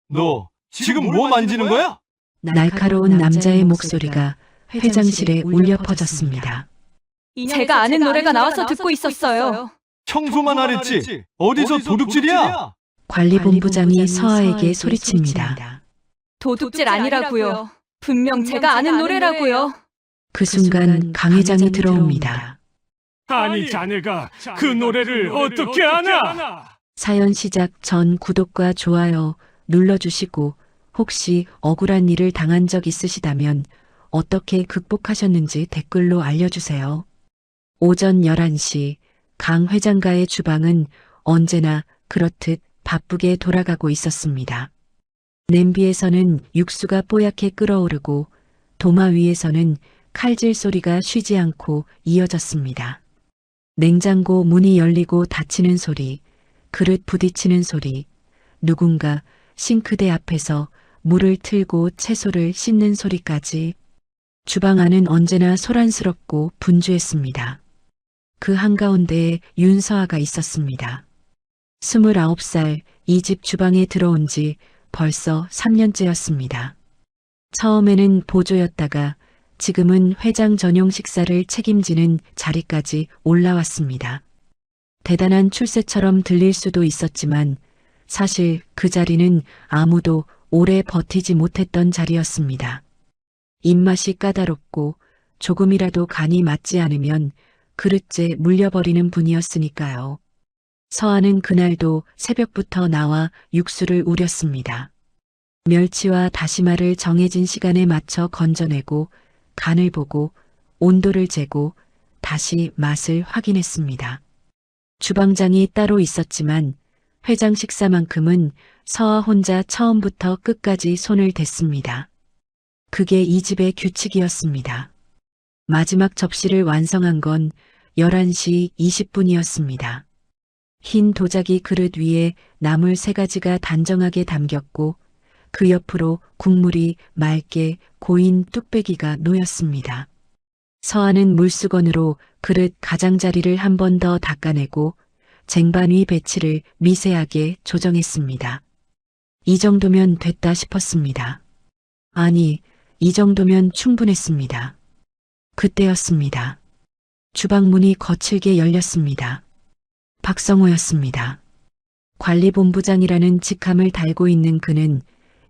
너 지금 뭐 만지는 거야? 날카로운 남자의 목소리가 회장실에 울려 퍼졌습니다. 제가 아는 노래가 나와서 듣고 있었어요. 청소만 하랬지. 어디서 도둑질이야? 관리본부장이 서아에게 소리칩니다. 도둑질 아니라고요. 분명 제가 아는 노래라고요. 그 순간 강 회장이 들어옵니다. 아니, 자네가 그 노래를 어떻게 아나? 사연 시작 전 구독과 좋아요 눌러주시고 혹시 억울한 일을 당한 적 있으시다면 어떻게 극복하셨는지 댓글로 알려주세요. 오전 11시 강 회장가의 주방은 언제나 그렇듯 바쁘게 돌아가고 있었습니다. 냄비에서는 육수가 뽀얗게 끓어오르고 도마 위에서는 칼질 소리가 쉬지 않고 이어졌습니다. 냉장고 문이 열리고 닫히는 소리, 그릇 부딪히는 소리, 누군가 싱크대 앞에서 물을 틀고 채소를 씻는 소리까지 주방 안은 언제나 소란스럽고 분주했습니다. 그 한가운데에 윤서아가 있었습니다. 29살 이 집 주방에 들어온 지 벌써 3년째였습니다. 처음에는 보조였다가 지금은 회장 전용 식사를 책임지는 자리까지 올라왔습니다. 대단한 출세처럼 들릴 수도 있었지만 사실 그 자리는 아무도 오래 버티지 못했던 자리였습니다. 입맛이 까다롭고 조금이라도 간이 맞지 않으면 그릇째 물려버리는 분이었으니까요. 서아는 그날도 새벽부터 나와 육수를 우렸습니다. 멸치와 다시마를 정해진 시간에 맞춰 건져내고 간을 보고 온도를 재고 다시 맛을 확인했습니다. 주방장이 따로 있었지만 회장 식사만큼은 서아 혼자 처음부터 끝까지 손을 댔습니다. 그게 이 집의 규칙이었습니다. 마지막 접시를 완성한 건 11시 20분이었습니다. 흰 도자기 그릇 위에 나물 3가지가 단정하게 담겼고 그 옆으로 국물이 맑게 고인 뚝배기가 놓였습니다. 서아는 물수건으로 그릇 가장자리를 한 번 더 닦아내고 쟁반 위 배치를 미세하게 조정했습니다. 이 정도면 됐다 싶었습니다. 아니, 이 정도면 충분했습니다. 그때였습니다. 주방 문이 거칠게 열렸습니다. 박성호였습니다. 관리본부장이라는 직함을 달고 있는 그는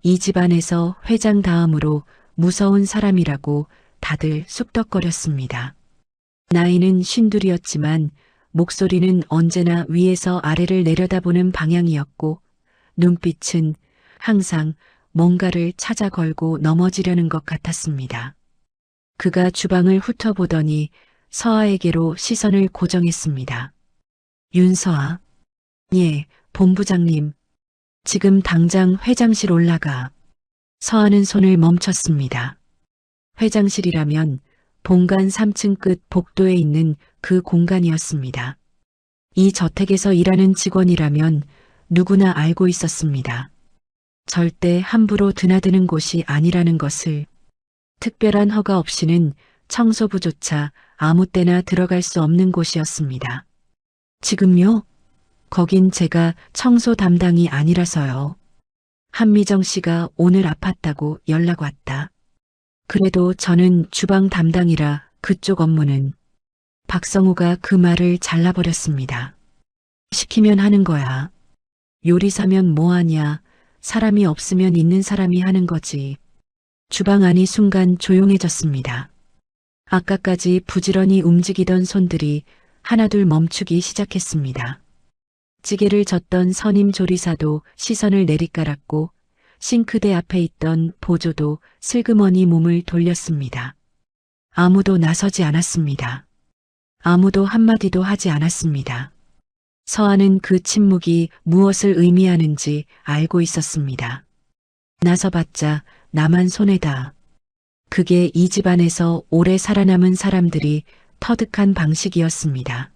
이 집안에서 회장 다음으로 무서운 사람이라고 다들 쑥덕거렸습니다. 나이는 52였지만 목소리는 언제나 위에서 아래를 내려다보는 방향이었고 눈빛은 항상 뭔가를 찾아 걸고 넘어지려는 것 같았습니다. 그가 주방을 훑어보더니 서아에게로 시선을 고정했습니다. 윤서아. 예, 본부장님. 지금 당장 회장실 올라가. 서아는 손을 멈췄습니다. 회장실이라면 본관 3층 끝 복도에 있는 그 공간이었습니다. 이 저택에서 일하는 직원이라면 누구나 알고 있었습니다. 절대 함부로 드나드는 곳이 아니라는 것을. 특별한 허가 없이는 청소부조차 아무 때나 들어갈 수 없는 곳이었습니다. 지금요? 거긴 제가 청소 담당이 아니라서요. 한미정 씨가 오늘 아팠다고 연락 왔다. 그래도 저는 주방 담당이라 그쪽 업무는. 박성우가 그 말을 잘라버렸습니다. 시키면 하는 거야. 요리사면 뭐하냐. 사람이 없으면 있는 사람이 하는 거지. 주방 안이 순간 조용해졌습니다. 아까까지 부지런히 움직이던 손들이 하나둘 멈추기 시작했습니다. 찌개를 젓던 선임 조리사도 시선을 내리깔았고 싱크대 앞에 있던 보조도 슬그머니 몸을 돌렸습니다. 아무도 나서지 않았습니다. 아무도 한마디도 하지 않았습니다. 서아는 그 침묵이 무엇을 의미하는지 알고 있었습니다. 나서봤자 나만 손해다. 그게 이 집안에서 오래 살아남은 사람들이 터득한 방식이었습니다.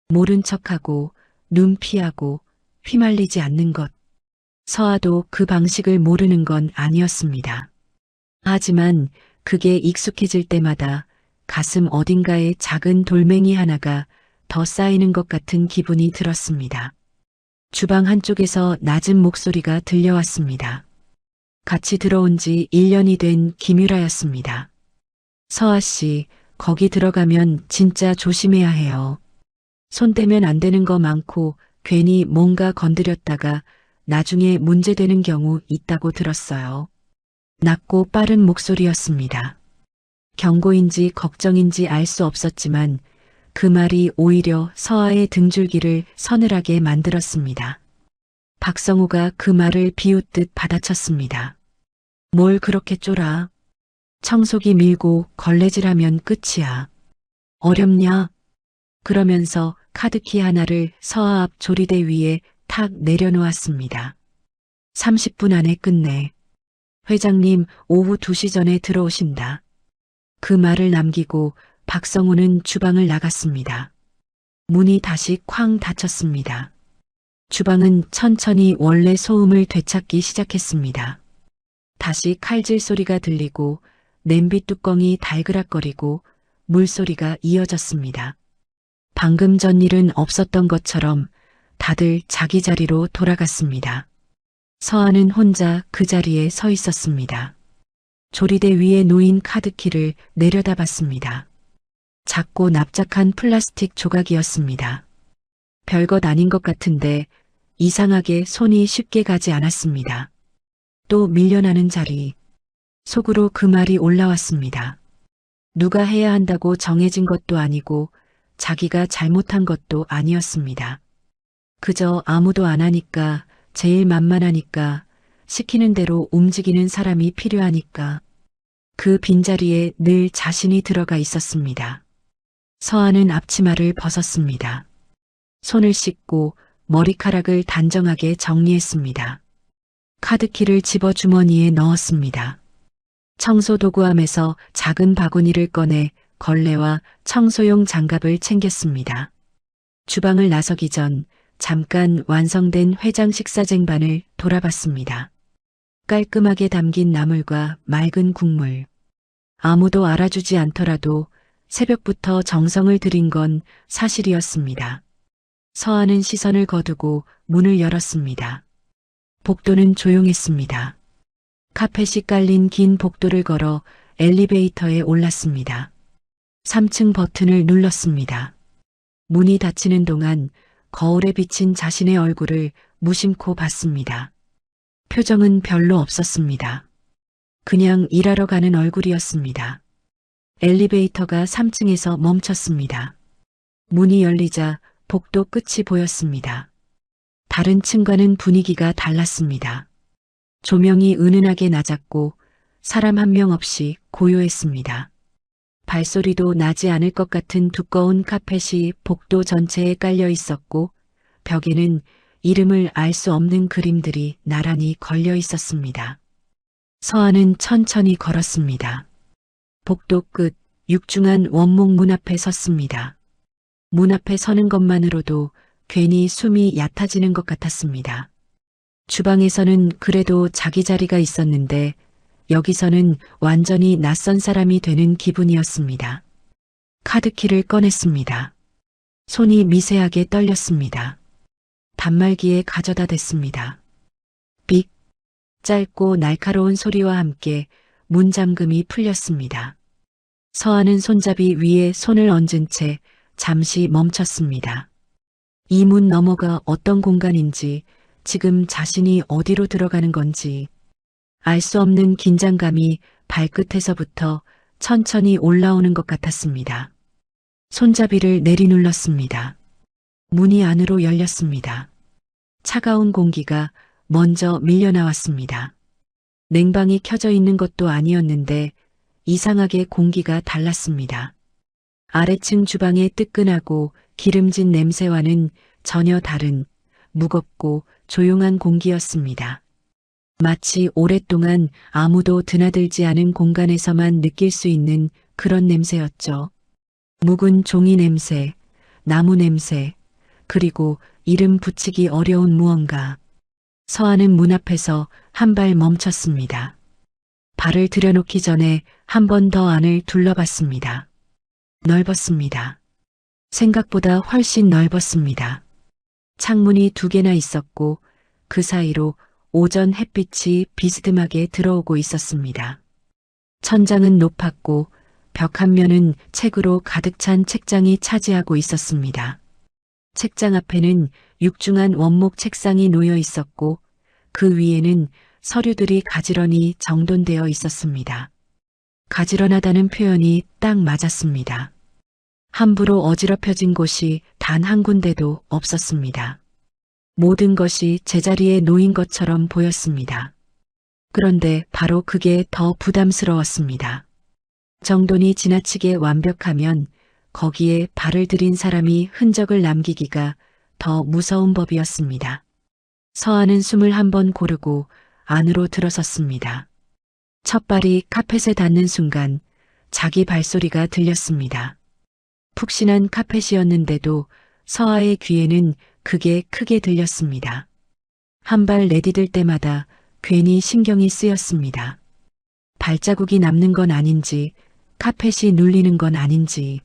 모른 척하고 눈 피하고 휘말리지 않는 것. 서아도 그 방식을 모르는 건 아니었습니다. 하지만 그게 익숙해질 때마다 가슴 어딘가에 작은 돌멩이 하나가 더 쌓이는 것 같은 기분이 들었습니다. 주방 한쪽에서 낮은 목소리가 들려왔습니다. 같이 들어온 지 1년이 된 김유라였습니다. 서아 씨, 거기 들어가면 진짜 조심해야 해요. 손 떼면 안 되는 거 많고 괜히 뭔가 건드렸다가 나중에 문제되는 경우 있다고 들었어요. 낮고 빠른 목소리였습니다. 경고인지 걱정인지 알 수 없었지만 그 말이 오히려 서아의 등줄기를 서늘하게 만들었습니다. 박성우가 그 말을 비웃듯 받아쳤습니다. 뭘 그렇게 쫄아? 청소기 밀고 걸레질하면 끝이야. 어렵냐? 그러면서 카드키 하나를 서아 앞 조리대 위에 탁 내려놓았습니다. 30분 안에 끝내. 회장님 오후 2시 전에 들어오신다. 그 말을 남기고 박성우는 주방을 나갔습니다. 문이 다시 쾅 닫혔습니다. 주방은 천천히 원래 소음을 되찾기 시작했습니다. 다시 칼질 소리가 들리고 냄비 뚜껑이 달그락거리고 물소리가 이어졌습니다. 방금 전 일은 없었던 것처럼 다들 자기 자리로 돌아갔습니다. 서아는 혼자 그 자리에 서 있었습니다. 조리대 위에 놓인 카드키를 내려다봤습니다. 작고 납작한 플라스틱 조각이었습니다. 별것 아닌 것 같은데 이상하게 손이 쉽게 가지 않았습니다. 또 밀려나는 자리. 속으로 그 말이 올라왔습니다. 누가 해야 한다고 정해진 것도 아니고 자기가 잘못한 것도 아니었습니다. 그저 아무도 안 하니까, 제일 만만하니까, 시키는 대로 움직이는 사람이 필요하니까. 그 빈자리에 늘 자신이 들어가 있었습니다. 서아는 앞치마를 벗었습니다. 손을 씻고 머리카락을 단정하게 정리했습니다. 카드키를 집어 주머니에 넣었습니다. 청소도구함에서 작은 바구니를 꺼내 걸레와 청소용 장갑을 챙겼습니다. 주방을 나서기 전 잠깐 완성된 회장 식사 쟁반을 돌아봤습니다. 깔끔하게 담긴 나물과 맑은 국물. 아무도 알아주지 않더라도 새벽부터 정성을 들인 건 사실이었습니다. 서아는 시선을 거두고 문을 열었습니다. 복도는 조용했습니다. 카펫이 깔린 긴 복도를 걸어 엘리베이터에 올랐습니다. 3층 버튼을 눌렀습니다. 문이 닫히는 동안 거울에 비친 자신의 얼굴을 무심코 봤습니다. 표정은 별로 없었습니다. 그냥 일하러 가는 얼굴이었습니다. 엘리베이터가 3층에서 멈췄습니다. 문이 열리자 복도 끝이 보였습니다. 다른 층과는 분위기가 달랐습니다. 조명이 은은하게 낮았고 사람 한 명 없이 고요했습니다. 발소리도 나지 않을 것 같은 두꺼운 카펫이 복도 전체에 깔려 있었고 벽에는 이름을 알 수 없는 그림들이 나란히 걸려 있었습니다. 서아는 천천히 걸었습니다. 복도 끝 육중한 원목 문 앞에 섰습니다. 문 앞에 서는 것만으로도 괜히 숨이 얕아지는 것 같았습니다. 주방에서는 그래도 자기 자리가 있었는데 여기서는 완전히 낯선 사람이 되는 기분이었습니다. 카드키를 꺼냈습니다. 손이 미세하게 떨렸습니다. 단말기에 가져다 댔습니다. 삑! 짧고 날카로운 소리와 함께 문 잠금이 풀렸습니다. 서아는 손잡이 위에 손을 얹은 채 잠시 멈췄습니다. 이 문 너머가 어떤 공간인지, 지금 자신이 어디로 들어가는 건지, 알 수 없는 긴장감이 발끝에서부터 천천히 올라오는 것 같았습니다. 손잡이를 내리눌렀습니다. 문이 안으로 열렸습니다. 차가운 공기가 먼저 밀려나왔습니다. 냉방이 켜져 있는 것도 아니었는데 이상하게 공기가 달랐습니다. 아래층 주방의 뜨끈하고 기름진 냄새와는 전혀 다른 무겁고 조용한 공기였습니다. 마치 오랫동안 아무도 드나들지 않은 공간에서만 느낄 수 있는 그런 냄새였죠. 묵은 종이 냄새, 나무 냄새, 그리고 이름 붙이기 어려운 무언가. 서아는 문 앞에서 한 발 멈췄습니다. 발을 들여놓기 전에 한 번 더 안을 둘러봤습니다. 넓었습니다. 생각보다 훨씬 넓었습니다. 창문이 2개나 있었고 그 사이로 오전 햇빛이 비스듬하게 들어오고 있었습니다. 천장은 높았고 벽 한 면은 책으로 가득 찬 책장이 차지하고 있었습니다. 책장 앞에는 육중한 원목 책상이 놓여 있었고 그 위에는 서류들이 가지런히 정돈되어 있었습니다. 가지런하다는 표현이 딱 맞았습니다. 함부로 어지럽혀진 곳이 단 한 군데도 없었습니다. 모든 것이 제자리에 놓인 것처럼 보였습니다. 그런데 바로 그게 더 부담스러웠습니다. 정돈이 지나치게 완벽하면 거기에 발을 들인 사람이 흔적을 남기기가 더 무서운 법이었습니다. 서한은 숨을 한번 고르고 안으로 들어섰습니다. 첫 발이 카펫에 닿는 순간 자기 발소리가 들렸습니다. 푹신한 카펫이었는데도 서하의 귀에는 그게 크게 들렸습니다. 한 발 내디딜 때마다 괜히 신경이 쓰였습니다. 발자국이 남는 건 아닌지, 카펫이 눌리는 건 아닌지.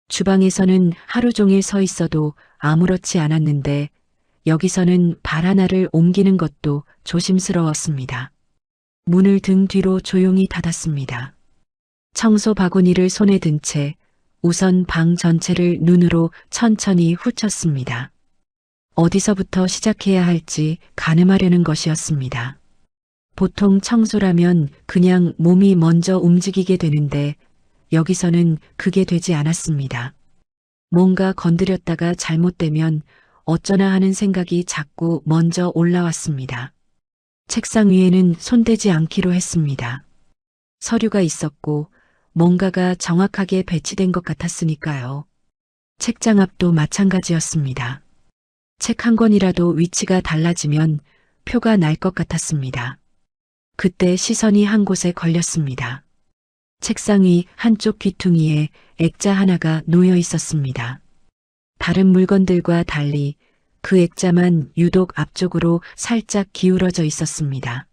주방에서는 하루 종일 서 있어도 아무렇지 않았는데 여기서는 발 하나를 옮기는 것도 조심스러웠습니다. 문을 등 뒤로 조용히 닫았습니다. 청소 바구니를 손에 든 채 우선 방 전체를 눈으로 천천히 훑었습니다. 어디서부터 시작해야 할지 가늠하려는 것이었습니다. 보통 청소라면 그냥 몸이 먼저 움직이게 되는데 여기서는 그게 되지 않았습니다. 뭔가 건드렸다가 잘못되면 어쩌나 하는 생각이 자꾸 먼저 올라왔습니다. 책상 위에는 손대지 않기로 했습니다. 서류가 있었고 뭔가가 정확하게 배치된 것 같았으니까요. 책장 앞도 마찬가지였습니다. 책 한 권이라도 위치가 달라지면 표가 날 것 같았습니다. 그때 시선이 한 곳에 걸렸습니다. 책상 위 한쪽 귀퉁이에 액자 하나가 놓여 있었습니다. 다른 물건들과 달리 그 액자만 유독 앞쪽으로 살짝 기울어져 있었습니다.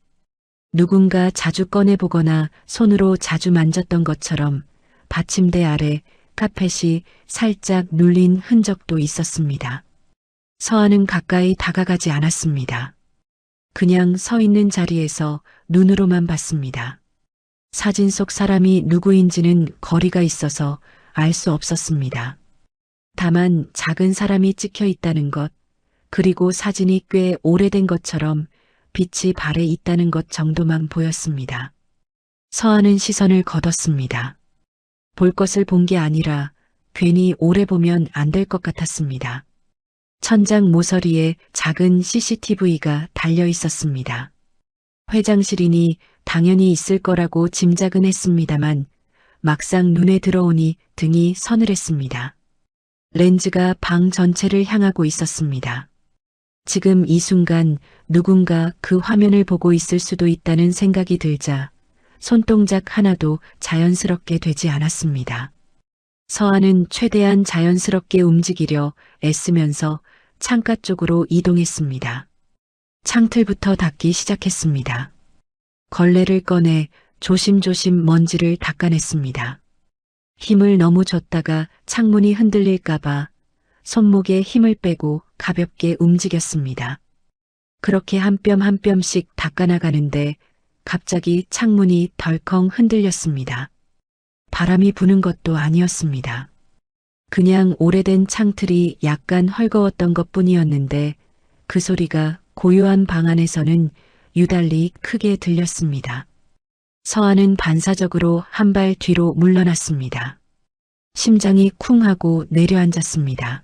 누군가 자주 꺼내보거나 손으로 자주 만졌던 것처럼 받침대 아래 카펫이 살짝 눌린 흔적도 있었습니다. 서한은 가까이 다가가지 않았습니다. 그냥 서 있는 자리에서 눈으로만 봤습니다. 사진 속 사람이 누구인지는 거리가 있어서 알 수 없었습니다. 다만 작은 사람이 찍혀 있다는 것, 그리고 사진이 꽤 오래된 것처럼 빛이 발에 있다는 것 정도만 보였습니다. 서한은 시선을 걷었습니다. 볼 것을 본 게 아니라 괜히 오래 보면 안 될 것 같았습니다. 천장 모서리에 작은 CCTV가 달려 있었습니다. 회장실이니 당연히 있을 거라고 짐작은 했습니다만 막상 눈에 들어오니 등이 서늘했습니다. 렌즈가 방 전체를 향하고 있었습니다. 지금 이 순간 누군가 그 화면을 보고 있을 수도 있다는 생각이 들자 손동작 하나도 자연스럽게 되지 않았습니다. 서한은 최대한 자연스럽게 움직이려 애쓰면서 창가 쪽으로 이동했습니다. 창틀부터 닦기 시작했습니다. 걸레를 꺼내 조심조심 먼지를 닦아냈습니다. 힘을 너무 줬다가 창문이 흔들릴까봐 손목에 힘을 빼고 가볍게 움직였습니다. 그렇게 한 뼘 한 뼘씩 닦아나가는데 갑자기 창문이 덜컹 흔들렸습니다. 바람이 부는 것도 아니었습니다. 그냥 오래된 창틀이 약간 헐거웠던 것뿐이었는데 그 소리가 고요한 방 안에서는 유달리 크게 들렸습니다. 서한은 반사적으로 한 발 뒤로 물러났습니다. 심장이 쿵 하고 내려앉았습니다.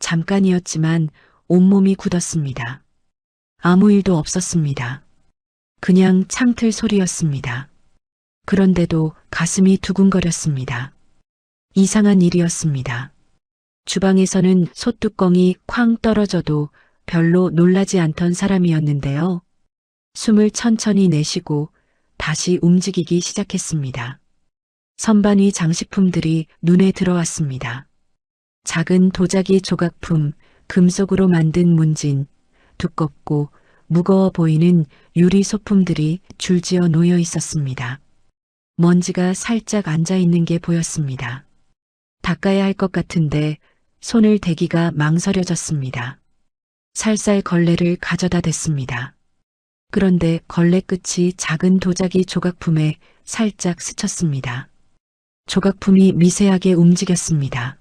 잠깐이었지만 온몸이 굳었습니다. 아무 일도 없었습니다. 그냥 창틀 소리였습니다. 그런데도 가슴이 두근거렸습니다. 이상한 일이었습니다. 주방에서는 솥뚜껑이 쾅 떨어져도 별로 놀라지 않던 사람이었는데요. 숨을 천천히 내쉬고 다시 움직이기 시작했습니다. 선반 위 장식품들이 눈에 들어왔습니다. 작은 도자기 조각품, 금속으로 만든 문진, 두껍고 무거워 보이는 유리 소품들이 줄지어 놓여 있었습니다. 먼지가 살짝 앉아 있는 게 보였습니다. 닦아야 할 것 같은데 손을 대기가 망설여졌습니다. 살살 걸레를 가져다 댔습니다. 그런데 걸레 끝이 작은 도자기 조각품에 살짝 스쳤습니다. 조각품이 미세하게 움직였습니다.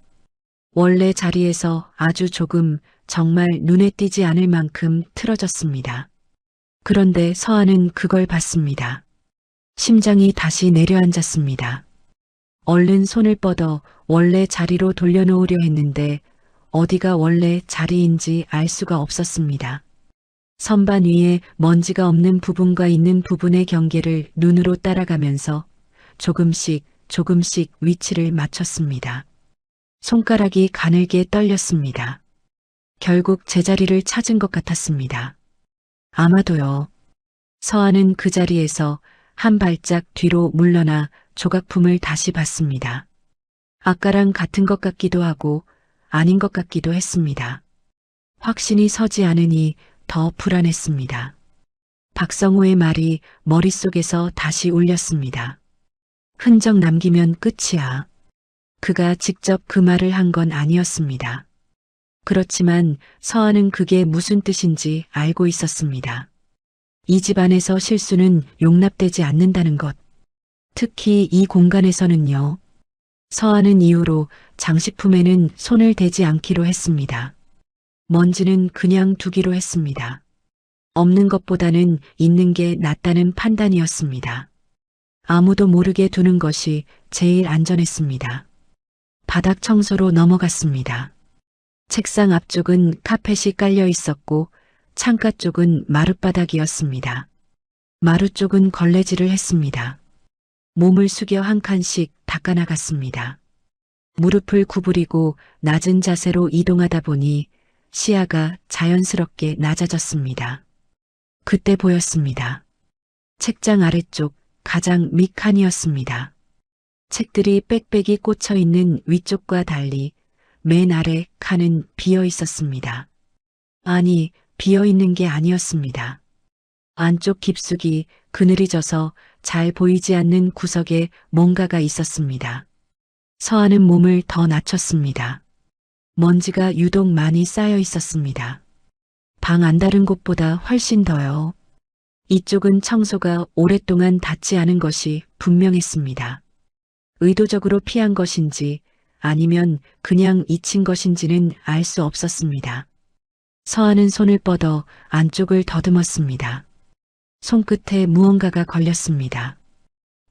원래 자리에서 아주 조금, 정말 눈에 띄지 않을 만큼 틀어졌습니다. 그런데 서한은 그걸 봤습니다. 심장이 다시 내려앉았습니다. 얼른 손을 뻗어 원래 자리로 돌려놓으려 했는데 어디가 원래 자리인지 알 수가 없었습니다. 선반 위에 먼지가 없는 부분과 있는 부분의 경계를 눈으로 따라가면서 조금씩 위치를 맞췄습니다. 손가락이 가늘게 떨렸습니다. 결국 제자리를 찾은 것 같았습니다. 아마도요. 서한은 그 자리에서 한 발짝 뒤로 물러나 조각품을 다시 봤습니다. 아까랑 같은 것 같기도 하고 아닌 것 같기도 했습니다. 확신이 서지 않으니 더 불안했습니다. 박성호의 말이 머릿속에서 다시 울렸습니다. 흔적 남기면 끝이야. 그가 직접 그 말을 한 건 아니었습니다. 그렇지만 서한은 그게 무슨 뜻인지 알고 있었습니다. 이 집안에서 실수는 용납되지 않는다는 것. 특히 이 공간에서는요. 서한은 이후로 장식품에는 손을 대지 않기로 했습니다. 먼지는 그냥 두기로 했습니다. 없는 것보다는 있는 게 낫다는 판단이었습니다. 아무도 모르게 두는 것이 제일 안전했습니다. 바닥 청소로 넘어갔습니다. 책상 앞쪽은 카펫이 깔려 있었고 창가 쪽은 마룻바닥이었습니다. 마루 쪽은 걸레질을 했습니다. 몸을 숙여 한 칸씩 닦아나갔습니다. 무릎을 구부리고 낮은 자세로 이동하다 보니 시야가 자연스럽게 낮아졌습니다. 그때 보였습니다. 책장 아래쪽 가장 밑칸이었습니다. 책들이 빽빽이 꽂혀 있는 위쪽과 달리 맨 아래 칸은 비어 있었습니다. 아니, 비어 있는 게 아니었습니다. 안쪽 깊숙이 그늘이 져서 잘 보이지 않는 구석에 뭔가가 있었습니다. 서한은 몸을 더 낮췄습니다. 먼지가 유독 많이 쌓여 있었습니다. 방 안다른 곳보다 훨씬 더요. 이쪽은 청소가 오랫동안 닿지 않은 것이 분명했습니다. 의도적으로 피한 것인지 아니면 그냥 잊힌 것인지는 알 수 없었습니다. 서한은 손을 뻗어 안쪽을 더듬었습니다. 손끝에 무언가가 걸렸습니다.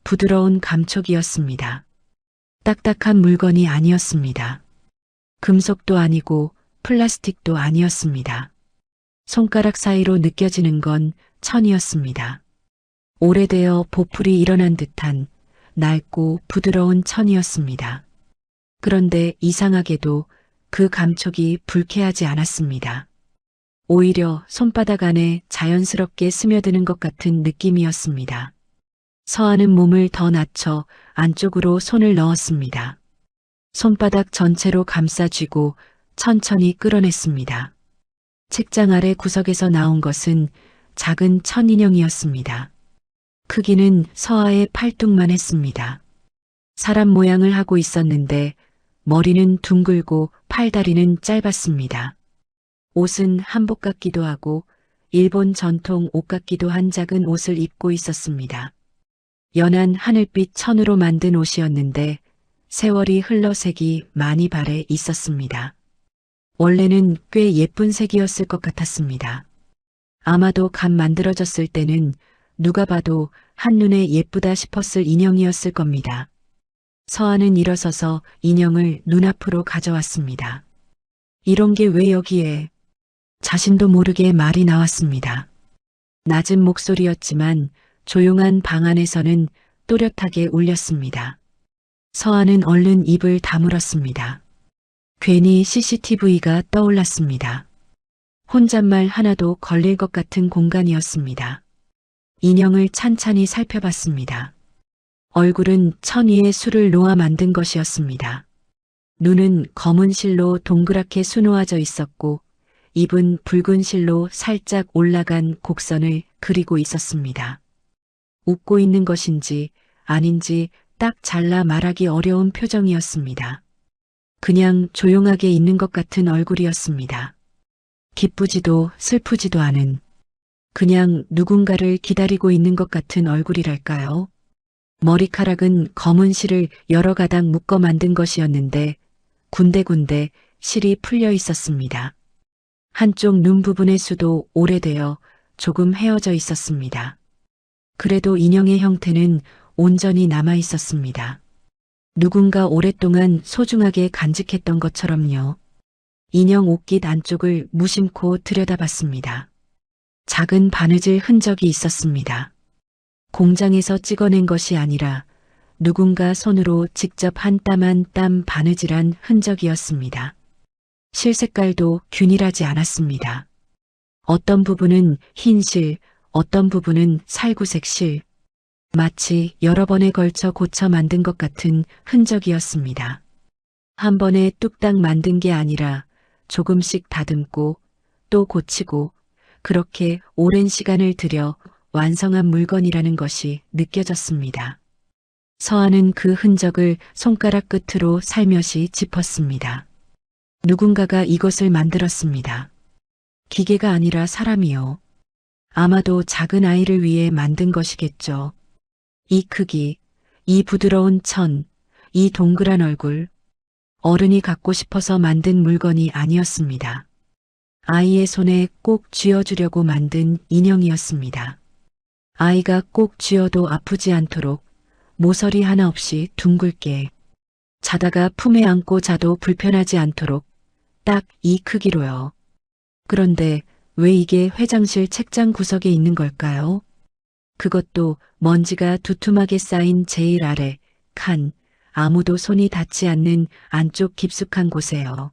부드러운 감촉이었습니다. 딱딱한 물건이 아니었습니다. 금속도 아니고 플라스틱도 아니었습니다. 손가락 사이로 느껴지는 건 천이었습니다. 오래되어 보풀이 일어난 듯한 낡고 부드러운 천이었습니다. 그런데 이상하게도 그 감촉이 불쾌하지 않았습니다. 오히려 손바닥 안에 자연스럽게 스며드는 것 같은 느낌이었습니다. 서한은 몸을 더 낮춰 안쪽으로 손을 넣었습니다. 손바닥 전체로 감싸쥐고 천천히 끌어냈습니다. 책장 아래 구석에서 나온 것은 작은 천 인형이었습니다. 크기는 서하의 팔뚝만 했습니다. 사람 모양을 하고 있었는데 머리는 둥글고 팔다리는 짧았습니다. 옷은 한복 같기도 하고 일본 전통 옷 같기도 한 작은 옷을 입고 있었습니다. 연한 하늘빛 천으로 만든 옷이었는데 세월이 흘러 색이 많이 발해 있었습니다. 원래는 꽤 예쁜 색이었을 것 같았습니다. 아마도 갓 만들어졌을 때는 누가 봐도 한눈에 예쁘다 싶었을 인형이었을 겁니다. 서한은 일어서서 인형을 눈앞으로 가져왔습니다. 이런 게 왜 여기에? 자신도 모르게 말이 나왔습니다. 낮은 목소리였지만 조용한 방 안에서는 또렷하게 울렸습니다. 서한은 얼른 입을 다물었습니다. 괜히 CCTV가 떠올랐습니다. 혼잣말 하나도 걸릴 것 같은 공간이었습니다. 인형을 찬찬히 살펴봤습니다. 얼굴은 천 위에 술을 놓아 만든 것이었습니다. 눈은 검은 실로 동그랗게 수놓아져 있었고 입은 붉은 실로 살짝 올라간 곡선을 그리고 있었습니다. 웃고 있는 것인지 아닌지 딱 잘라 말하기 어려운 표정이었습니다. 그냥 조용하게 있는 것 같은 얼굴이었습니다. 기쁘지도 슬프지도 않은. 그냥 누군가를 기다리고 있는 것 같은 얼굴이랄까요? 머리카락은 검은 실을 여러 가닥 묶어 만든 것이었는데 군데군데 실이 풀려 있었습니다. 한쪽 눈 부분의 수도 오래되어 조금 헤어져 있었습니다. 그래도 인형의 형태는 온전히 남아 있었습니다. 누군가 오랫동안 소중하게 간직했던 것처럼요. 인형 옷깃 안쪽을 무심코 들여다봤습니다. 작은 바느질 흔적이 있었습니다. 공장에서 찍어낸 것이 아니라 누군가 손으로 직접 한 땀 한 땀 바느질한 흔적이었습니다. 실 색깔도 균일하지 않았습니다. 어떤 부분은 흰 실, 어떤 부분은 살구색 실, 마치 여러 번에 걸쳐 고쳐 만든 것 같은 흔적이었습니다. 한 번에 뚝딱 만든 게 아니라 조금씩 다듬고 또 고치고 그렇게 오랜 시간을 들여 완성한 물건이라는 것이 느껴졌습니다. 서한은 그 흔적을 손가락 끝으로 살며시 짚었습니다. 누군가가 이것을 만들었습니다. 기계가 아니라 사람이요. 아마도 작은 아이를 위해 만든 것이겠죠. 이 크기, 이 부드러운 천, 이 동그란 얼굴. 어른이 갖고 싶어서 만든 물건이 아니었습니다. 아이의 손에 꼭 쥐어주려고 만든 인형이었습니다. 아이가 꼭 쥐어도 아프지 않도록 모서리 하나 없이 둥글게, 자다가 품에 안고 자도 불편하지 않도록 딱 이 크기로요. 그런데 왜 이게 회장실 책장 구석에 있는 걸까요? 그것도 먼지가 두툼하게 쌓인 제일 아래 칸, 아무도 손이 닿지 않는 안쪽 깊숙한 곳에요.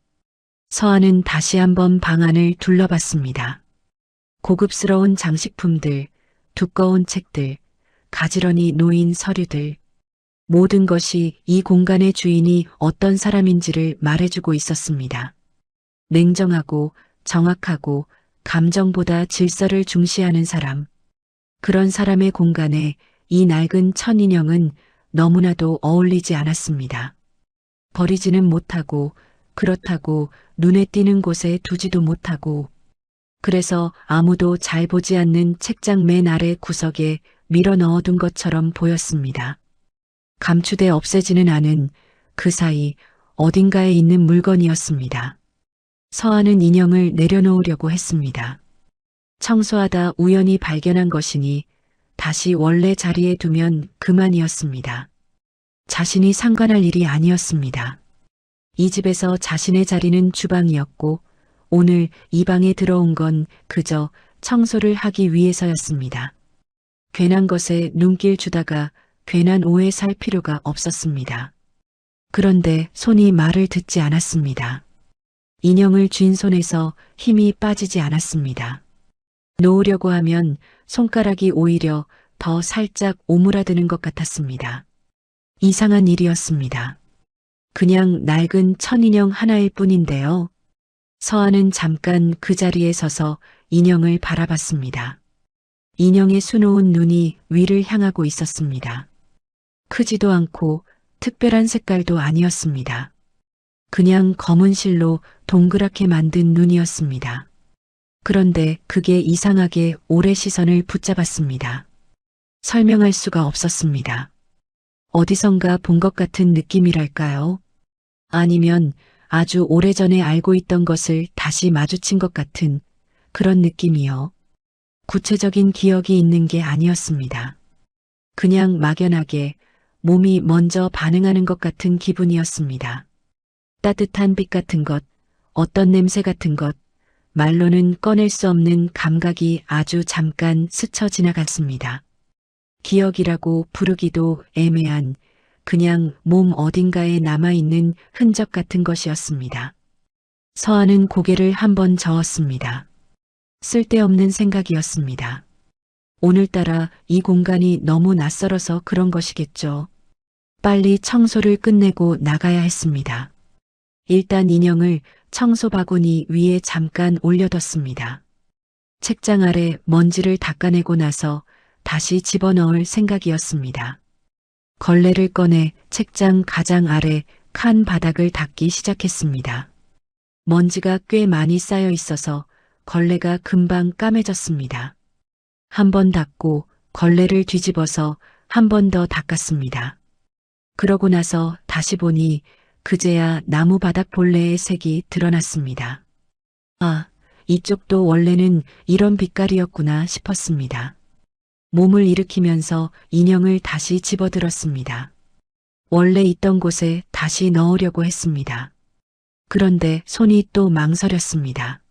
서한은 다시 한번 방 안을 둘러봤습니다. 고급스러운 장식품들, 두꺼운 책들, 가지런히 놓인 서류들, 모든 것이 이 공간의 주인이 어떤 사람인지를 말해주고 있었습니다. 냉정하고 정확하고 감정보다 질서를 중시하는 사람. 그런 사람의 공간에 이 낡은 천인형은 너무나도 어울리지 않았습니다. 버리지는 못하고 그렇다고 눈에 띄는 곳에 두지도 못하고 그래서 아무도 잘 보지 않는 책장 맨 아래 구석에 밀어 넣어둔 것처럼 보였습니다. 감추돼 없애지는 않은 그 사이 어딘가에 있는 물건이었습니다. 서한은 인형을 내려놓으려고 했습니다. 청소하다 우연히 발견한 것이니 다시 원래 자리에 두면 그만이었습니다. 자신이 상관할 일이 아니었습니다. 이 집에서 자신의 자리는 주방이었고 오늘 이 방에 들어온 건 그저 청소를 하기 위해서였습니다. 괜한 것에 눈길 주다가 괜한 오해 살 필요가 없었습니다. 그런데 손이 말을 듣지 않았습니다. 인형을 쥔 손에서 힘이 빠지지 않았습니다. 놓으려고 하면 손가락이 오히려 더 살짝 오므라드는 것 같았습니다. 이상한 일이었습니다. 그냥 낡은 천인형 하나일 뿐인데요. 서한은 잠깐 그 자리에 서서 인형을 바라봤습니다. 인형의 수놓은 눈이 위를 향하고 있었습니다. 크지도 않고 특별한 색깔도 아니었습니다. 그냥 검은 실로 동그랗게 만든 눈이었습니다. 그런데 그게 이상하게 오래 시선을 붙잡았습니다. 설명할 수가 없었습니다. 어디선가 본 것 같은 느낌이랄까요? 아니면 아주 오래전에 알고 있던 것을 다시 마주친 것 같은 그런 느낌이요. 구체적인 기억이 있는 게 아니었습니다. 그냥 막연하게 몸이 먼저 반응하는 것 같은 기분이었습니다. 따뜻한 빛 같은 것, 어떤 냄새 같은 것, 말로는 꺼낼 수 없는 감각이 아주 잠깐 스쳐 지나갔습니다. 기억이라고 부르기도 애매한 그냥 몸 어딘가에 남아있는 흔적 같은 것이었습니다. 서한은 고개를 한번 저었습니다. 쓸데없는 생각이었습니다. 오늘따라 이 공간이 너무 낯설어서 그런 것이겠죠. 빨리 청소를 끝내고 나가야 했습니다. 일단 인형을 청소 바구니 위에 잠깐 올려뒀습니다. 책장 아래 먼지를 닦아내고 나서 다시 집어넣을 생각이었습니다. 걸레를 꺼내 책장 가장 아래 칸 바닥을 닦기 시작했습니다. 먼지가 꽤 많이 쌓여 있어서 걸레가 금방 까매졌습니다. 한 번 닦고 걸레를 뒤집어서 한 번 더 닦았습니다. 그러고 나서 다시 보니 그제야 나무 바닥 본래의 색이 드러났습니다. 아, 이쪽도 원래는 이런 빛깔이었구나 싶었습니다. 몸을 일으키면서 인형을 다시 집어들었습니다. 원래 있던 곳에 다시 넣으려고 했습니다. 그런데 손이 또 망설였습니다.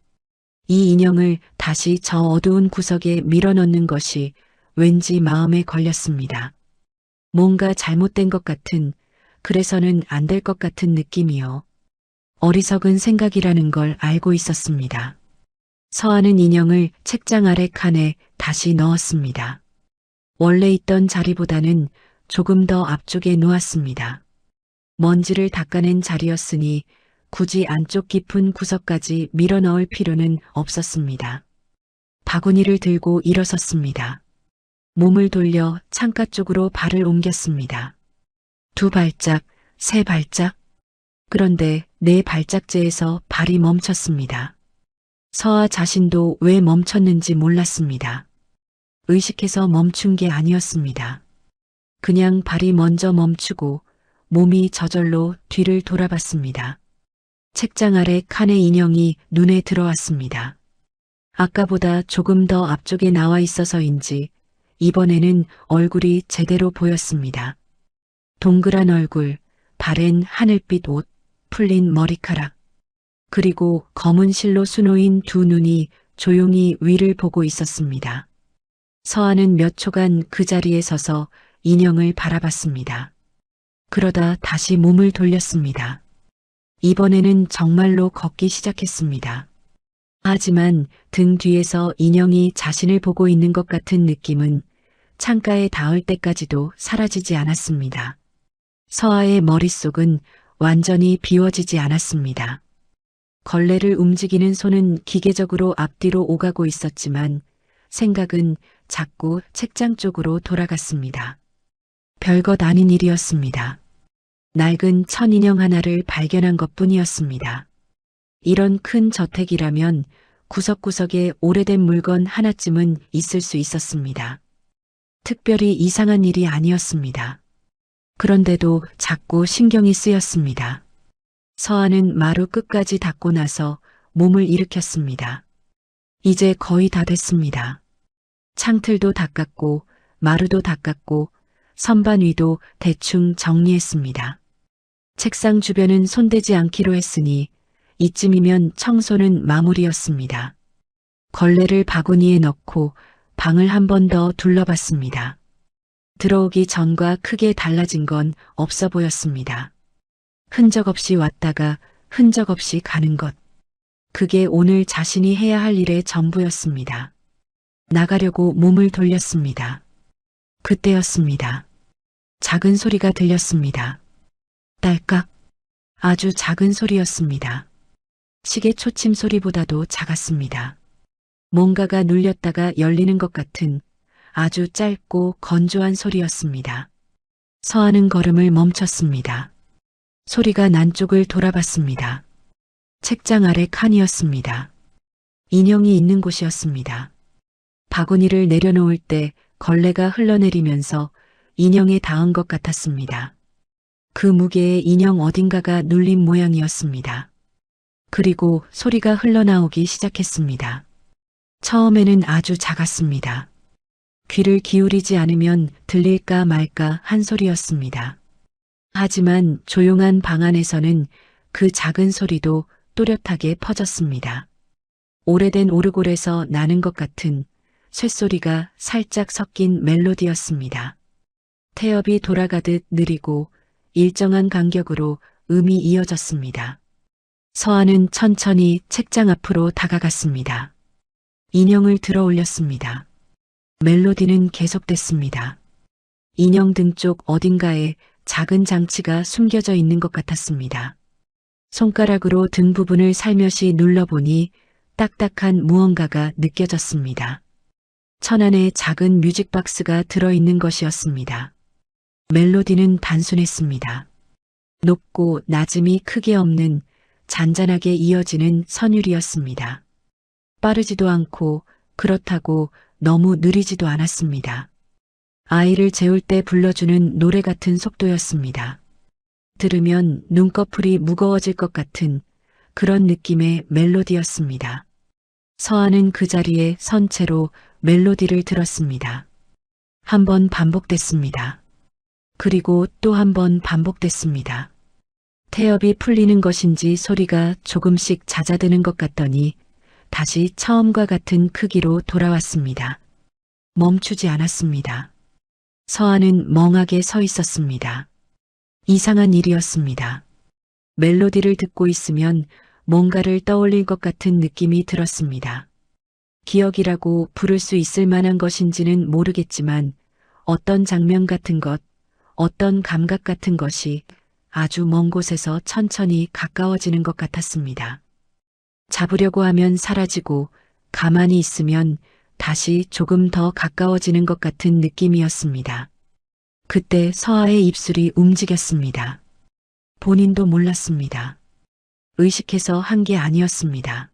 이 인형을 다시 저 어두운 구석에 밀어넣는 것이 왠지 마음에 걸렸습니다. 뭔가 잘못된 것 같은, 그래서는 안 될 것 같은 느낌이요. 어리석은 생각이라는 걸 알고 있었습니다. 서하는 인형을 책장 아래 칸에 다시 넣었습니다. 원래 있던 자리보다는 조금 더 앞쪽에 놓았습니다. 먼지를 닦아낸 자리였으니 굳이 안쪽 깊은 구석까지 밀어 넣을 필요는 없었습니다. 바구니를 들고 일어섰습니다. 몸을 돌려 창가 쪽으로 발을 옮겼습니다. 2발짝, 3발짝. 그런데 4발짝째에서 발이 멈췄습니다. 서하 자신도 왜 멈췄는지 몰랐습니다. 의식해서 멈춘 게 아니었습니다. 그냥 발이 먼저 멈추고 몸이 저절로 뒤를 돌아봤습니다. 책장 아래 칸의 인형이 눈에 들어왔습니다. 아까보다 조금 더 앞쪽에 나와 있어서인지 이번에는 얼굴이 제대로 보였습니다. 동그란 얼굴, 바랜 하늘빛 옷, 풀린 머리카락, 그리고 검은 실로 수놓인 두 눈이 조용히 위를 보고 있었습니다. 서하는 몇 초간 그 자리에 서서 인형을 바라봤습니다. 그러다 다시 몸을 돌렸습니다. 이번에는 정말로 걷기 시작했습니다. 하지만 등 뒤에서 인형이 자신을 보고 있는 것 같은 느낌은 창가에 닿을 때까지도 사라지지 않았습니다. 서하의 머릿속은 완전히 비워지지 않았습니다. 걸레를 움직이는 손은 기계적으로 앞뒤로 오가고 있었지만 생각은 자꾸 책장 쪽으로 돌아갔습니다. 별것 아닌 일이었습니다. 낡은 천인형 하나를 발견한 것뿐이었습니다. 이런 큰 저택이라면 구석구석에 오래된 물건 하나쯤은 있을 수 있었습니다. 특별히 이상한 일이 아니었습니다. 그런데도 자꾸 신경이 쓰였습니다. 서하는 마루 끝까지 닦고 나서 몸을 일으켰습니다. 이제 거의 다 됐습니다. 창틀도 닦았고 마루도 닦았고 선반 위도 대충 정리했습니다. 책상 주변은 손대지 않기로 했으니 이쯤이면 청소는 마무리였습니다. 걸레를 바구니에 넣고 방을 한 번 더 둘러봤습니다. 들어오기 전과 크게 달라진 건 없어 보였습니다. 흔적 없이 왔다가 흔적 없이 가는 것. 그게 오늘 자신이 해야 할 일의 전부였습니다. 나가려고 몸을 돌렸습니다. 그때였습니다. 작은 소리가 들렸습니다. 딸깍. 아주 작은 소리였습니다. 시계 초침 소리보다도 작았습니다. 뭔가가 눌렸다가 열리는 것 같은 아주 짧고 건조한 소리였습니다. 서하는 걸음을 멈췄습니다. 소리가 난 쪽을 돌아봤습니다. 책장 아래 칸이었습니다. 인형이 있는 곳이었습니다. 바구니를 내려놓을 때 걸레가 흘러내리면서 인형에 닿은 것 같았습니다. 그 무게에 인형 어딘가가 눌린 모양이었습니다. 그리고 소리가 흘러나오기 시작했습니다. 처음에는 아주 작았습니다. 귀를 기울이지 않으면 들릴까 말까 한 소리였습니다. 하지만 조용한 방 안에서는 그 작은 소리도 또렷하게 퍼졌습니다. 오래된 오르골에서 나는 것 같은 쇳소리가 살짝 섞인 멜로디였습니다. 태엽이 돌아가듯 느리고 일정한 간격으로 음이 이어졌습니다. 서하는 천천히 책장 앞으로 다가갔습니다. 인형을 들어 올렸습니다. 멜로디는 계속됐습니다. 인형 등 쪽 어딘가에 작은 장치가 숨겨져 있는 것 같았습니다. 손가락으로 등 부분을 살며시 눌러보니 딱딱한 무언가가 느껴졌습니다. 천 안에 작은 뮤직박스가 들어있는 것이었습니다. 멜로디는 단순했습니다. 높고 낮음이 크게 없는 잔잔하게 이어지는 선율이었습니다. 빠르지도 않고 그렇다고 너무 느리지도 않았습니다. 아이를 재울 때 불러주는 노래 같은 속도였습니다. 들으면 눈꺼풀이 무거워질 것 같은 그런 느낌의 멜로디였습니다. 서아는 그 자리에 선 채로 멜로디를 들었습니다. 한 번 반복됐습니다. 그리고 또 한 번 반복됐습니다. 태엽이 풀리는 것인지 소리가 조금씩 잦아드는 것 같더니 다시 처음과 같은 크기로 돌아왔습니다. 멈추지 않았습니다. 서아는 멍하게 서 있었습니다. 이상한 일이었습니다. 멜로디를 듣고 있으면 뭔가를 떠올릴 것 같은 느낌이 들었습니다. 기억이라고 부를 수 있을 만한 것인지는 모르겠지만 어떤 장면 같은 것, 어떤 감각 같은 것이 아주 먼 곳에서 천천히 가까워지는 것 같았습니다. 잡으려고 하면 사라지고 가만히 있으면 다시 조금 더 가까워지는 것 같은 느낌이었습니다. 그때 서아의 입술이 움직였습니다. 본인도 몰랐습니다. 의식해서 한 게 아니었습니다.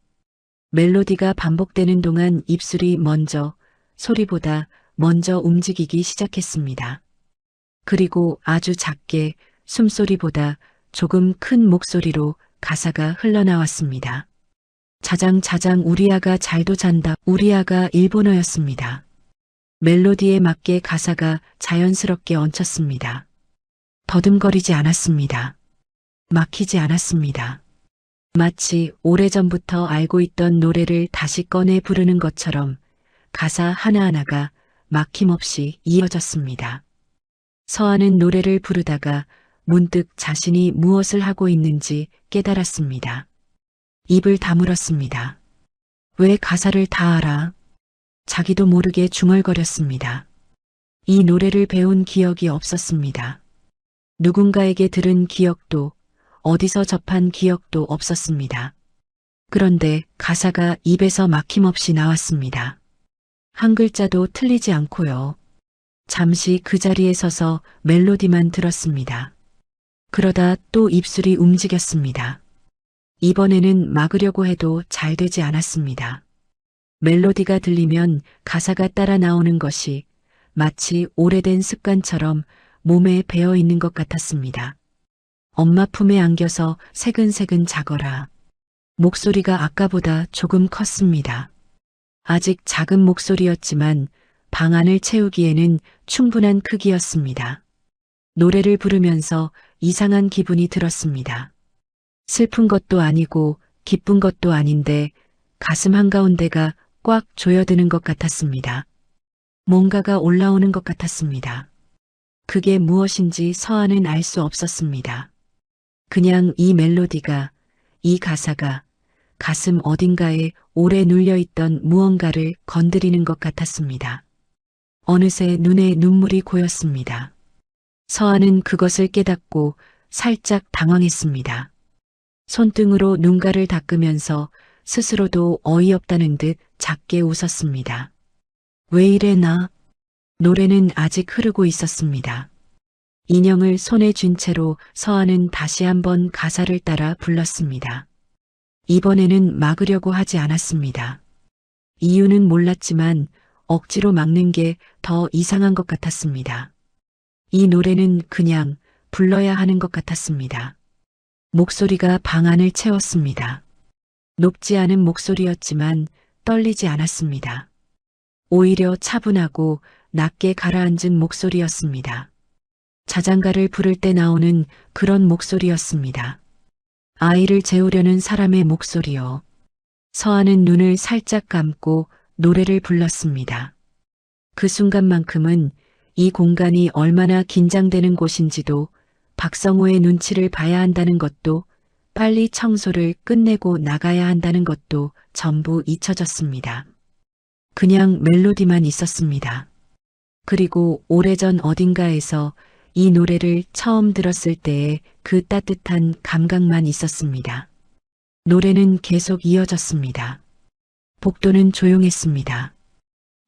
멜로디가 반복되는 동안 입술이 먼저, 소리보다 먼저 움직이기 시작했습니다. 그리고 아주 작게 숨소리보다 조금 큰 목소리로 가사가 흘러나왔습니다. 자장자장 우리 아가 잘도 잔다. 우리 아가 일본어였습니다. 멜로디에 맞게 가사가 자연스럽게 얹혔습니다. 더듬거리지 않았습니다. 막히지 않았습니다. 마치 오래전부터 알고 있던 노래를 다시 꺼내 부르는 것처럼 가사 하나하나가 막힘없이 이어졌습니다. 서아는 노래를 부르다가 문득 자신이 무엇을 하고 있는지 깨달았습니다. 입을 다물었습니다. 왜 가사를 다 알아? 자기도 모르게 중얼거렸습니다. 이 노래를 배운 기억이 없었습니다. 누군가에게 들은 기억도 어디서 접한 기억도 없었습니다. 그런데 가사가 입에서 막힘없이 나왔습니다. 한 글자도 틀리지 않고요. 잠시 그 자리에 서서 멜로디만 들었습니다. 그러다 또 입술이 움직였습니다. 이번에는 막으려고 해도 잘 되지 않았습니다. 멜로디가 들리면 가사가 따라 나오는 것이 마치 오래된 습관처럼 몸에 배어 있는 것 같았습니다. 엄마 품에 안겨서 새근새근 자거라. 목소리가 아까보다 조금 컸습니다. 아직 작은 목소리였지만 방 안을 채우기에는 충분한 크기였습니다. 노래를 부르면서 이상한 기분이 들었습니다. 슬픈 것도 아니고 기쁜 것도 아닌데 가슴 한가운데가 꽉 조여드는 것 같았습니다. 뭔가가 올라오는 것 같았습니다. 그게 무엇인지 서아는 알 수 없었습니다. 그냥 이 멜로디가, 이 가사가 가슴 어딘가에 오래 눌려있던 무언가를 건드리는 것 같았습니다. 어느새 눈에 눈물이 고였습니다. 서아는 그것을 깨닫고 살짝 당황했습니다. 손등으로 눈가를 닦으면서 스스로도 어이없다는 듯 작게 웃었습니다. 왜 이래 나? 노래는 아직 흐르고 있었습니다. 인형을 손에 쥔 채로 서아는 다시 한번 가사를 따라 불렀습니다. 이번에는 막으려고 하지 않았습니다. 이유는 몰랐지만 억지로 막는 게 더 이상한 것 같았습니다. 이 노래는 그냥 불러야 하는 것 같았습니다. 목소리가 방 안을 채웠습니다. 높지 않은 목소리였지만 떨리지 않았습니다. 오히려 차분하고 낮게 가라앉은 목소리였습니다. 자장가를 부를 때 나오는 그런 목소리였습니다. 아이를 재우려는 사람의 목소리요. 서아는 눈을 살짝 감고 노래를 불렀습니다. 그 순간만큼은 이 공간이 얼마나 긴장되는 곳인지도 박성호의 눈치를 봐야 한다는 것도 빨리 청소를 끝내고 나가야 한다는 것도 전부 잊혀졌습니다. 그냥 멜로디만 있었습니다. 그리고 오래전 어딘가에서 이 노래를 처음 들었을 때의 그 따뜻한 감각만 있었습니다. 노래는 계속 이어졌습니다. 복도는 조용했습니다.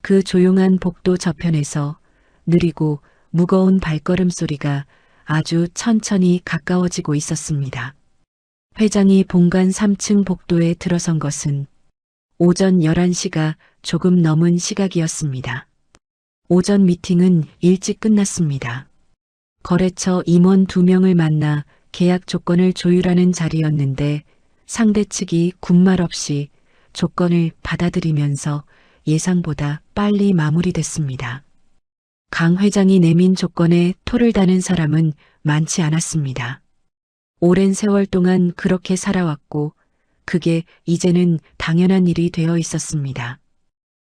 그 조용한 복도 저편에서 느리고 무거운 발걸음 소리가 아주 천천히 가까워지고 있었습니다. 회장이 본관 3층 복도에 들어선 것은 오전 11시가 조금 넘은 시각이었습니다. 오전 미팅은 일찍 끝났습니다. 거래처 임원 2명을 만나 계약 조건을 조율하는 자리였는데 상대 측이 군말 없이 조건을 받아들이면서 예상보다 빨리 마무리됐습니다. 강 회장이 내민 조건에 토를 다는 사람은 많지 않았습니다. 오랜 세월 동안 그렇게 살아왔고 그게 이제는 당연한 일이 되어 있었습니다.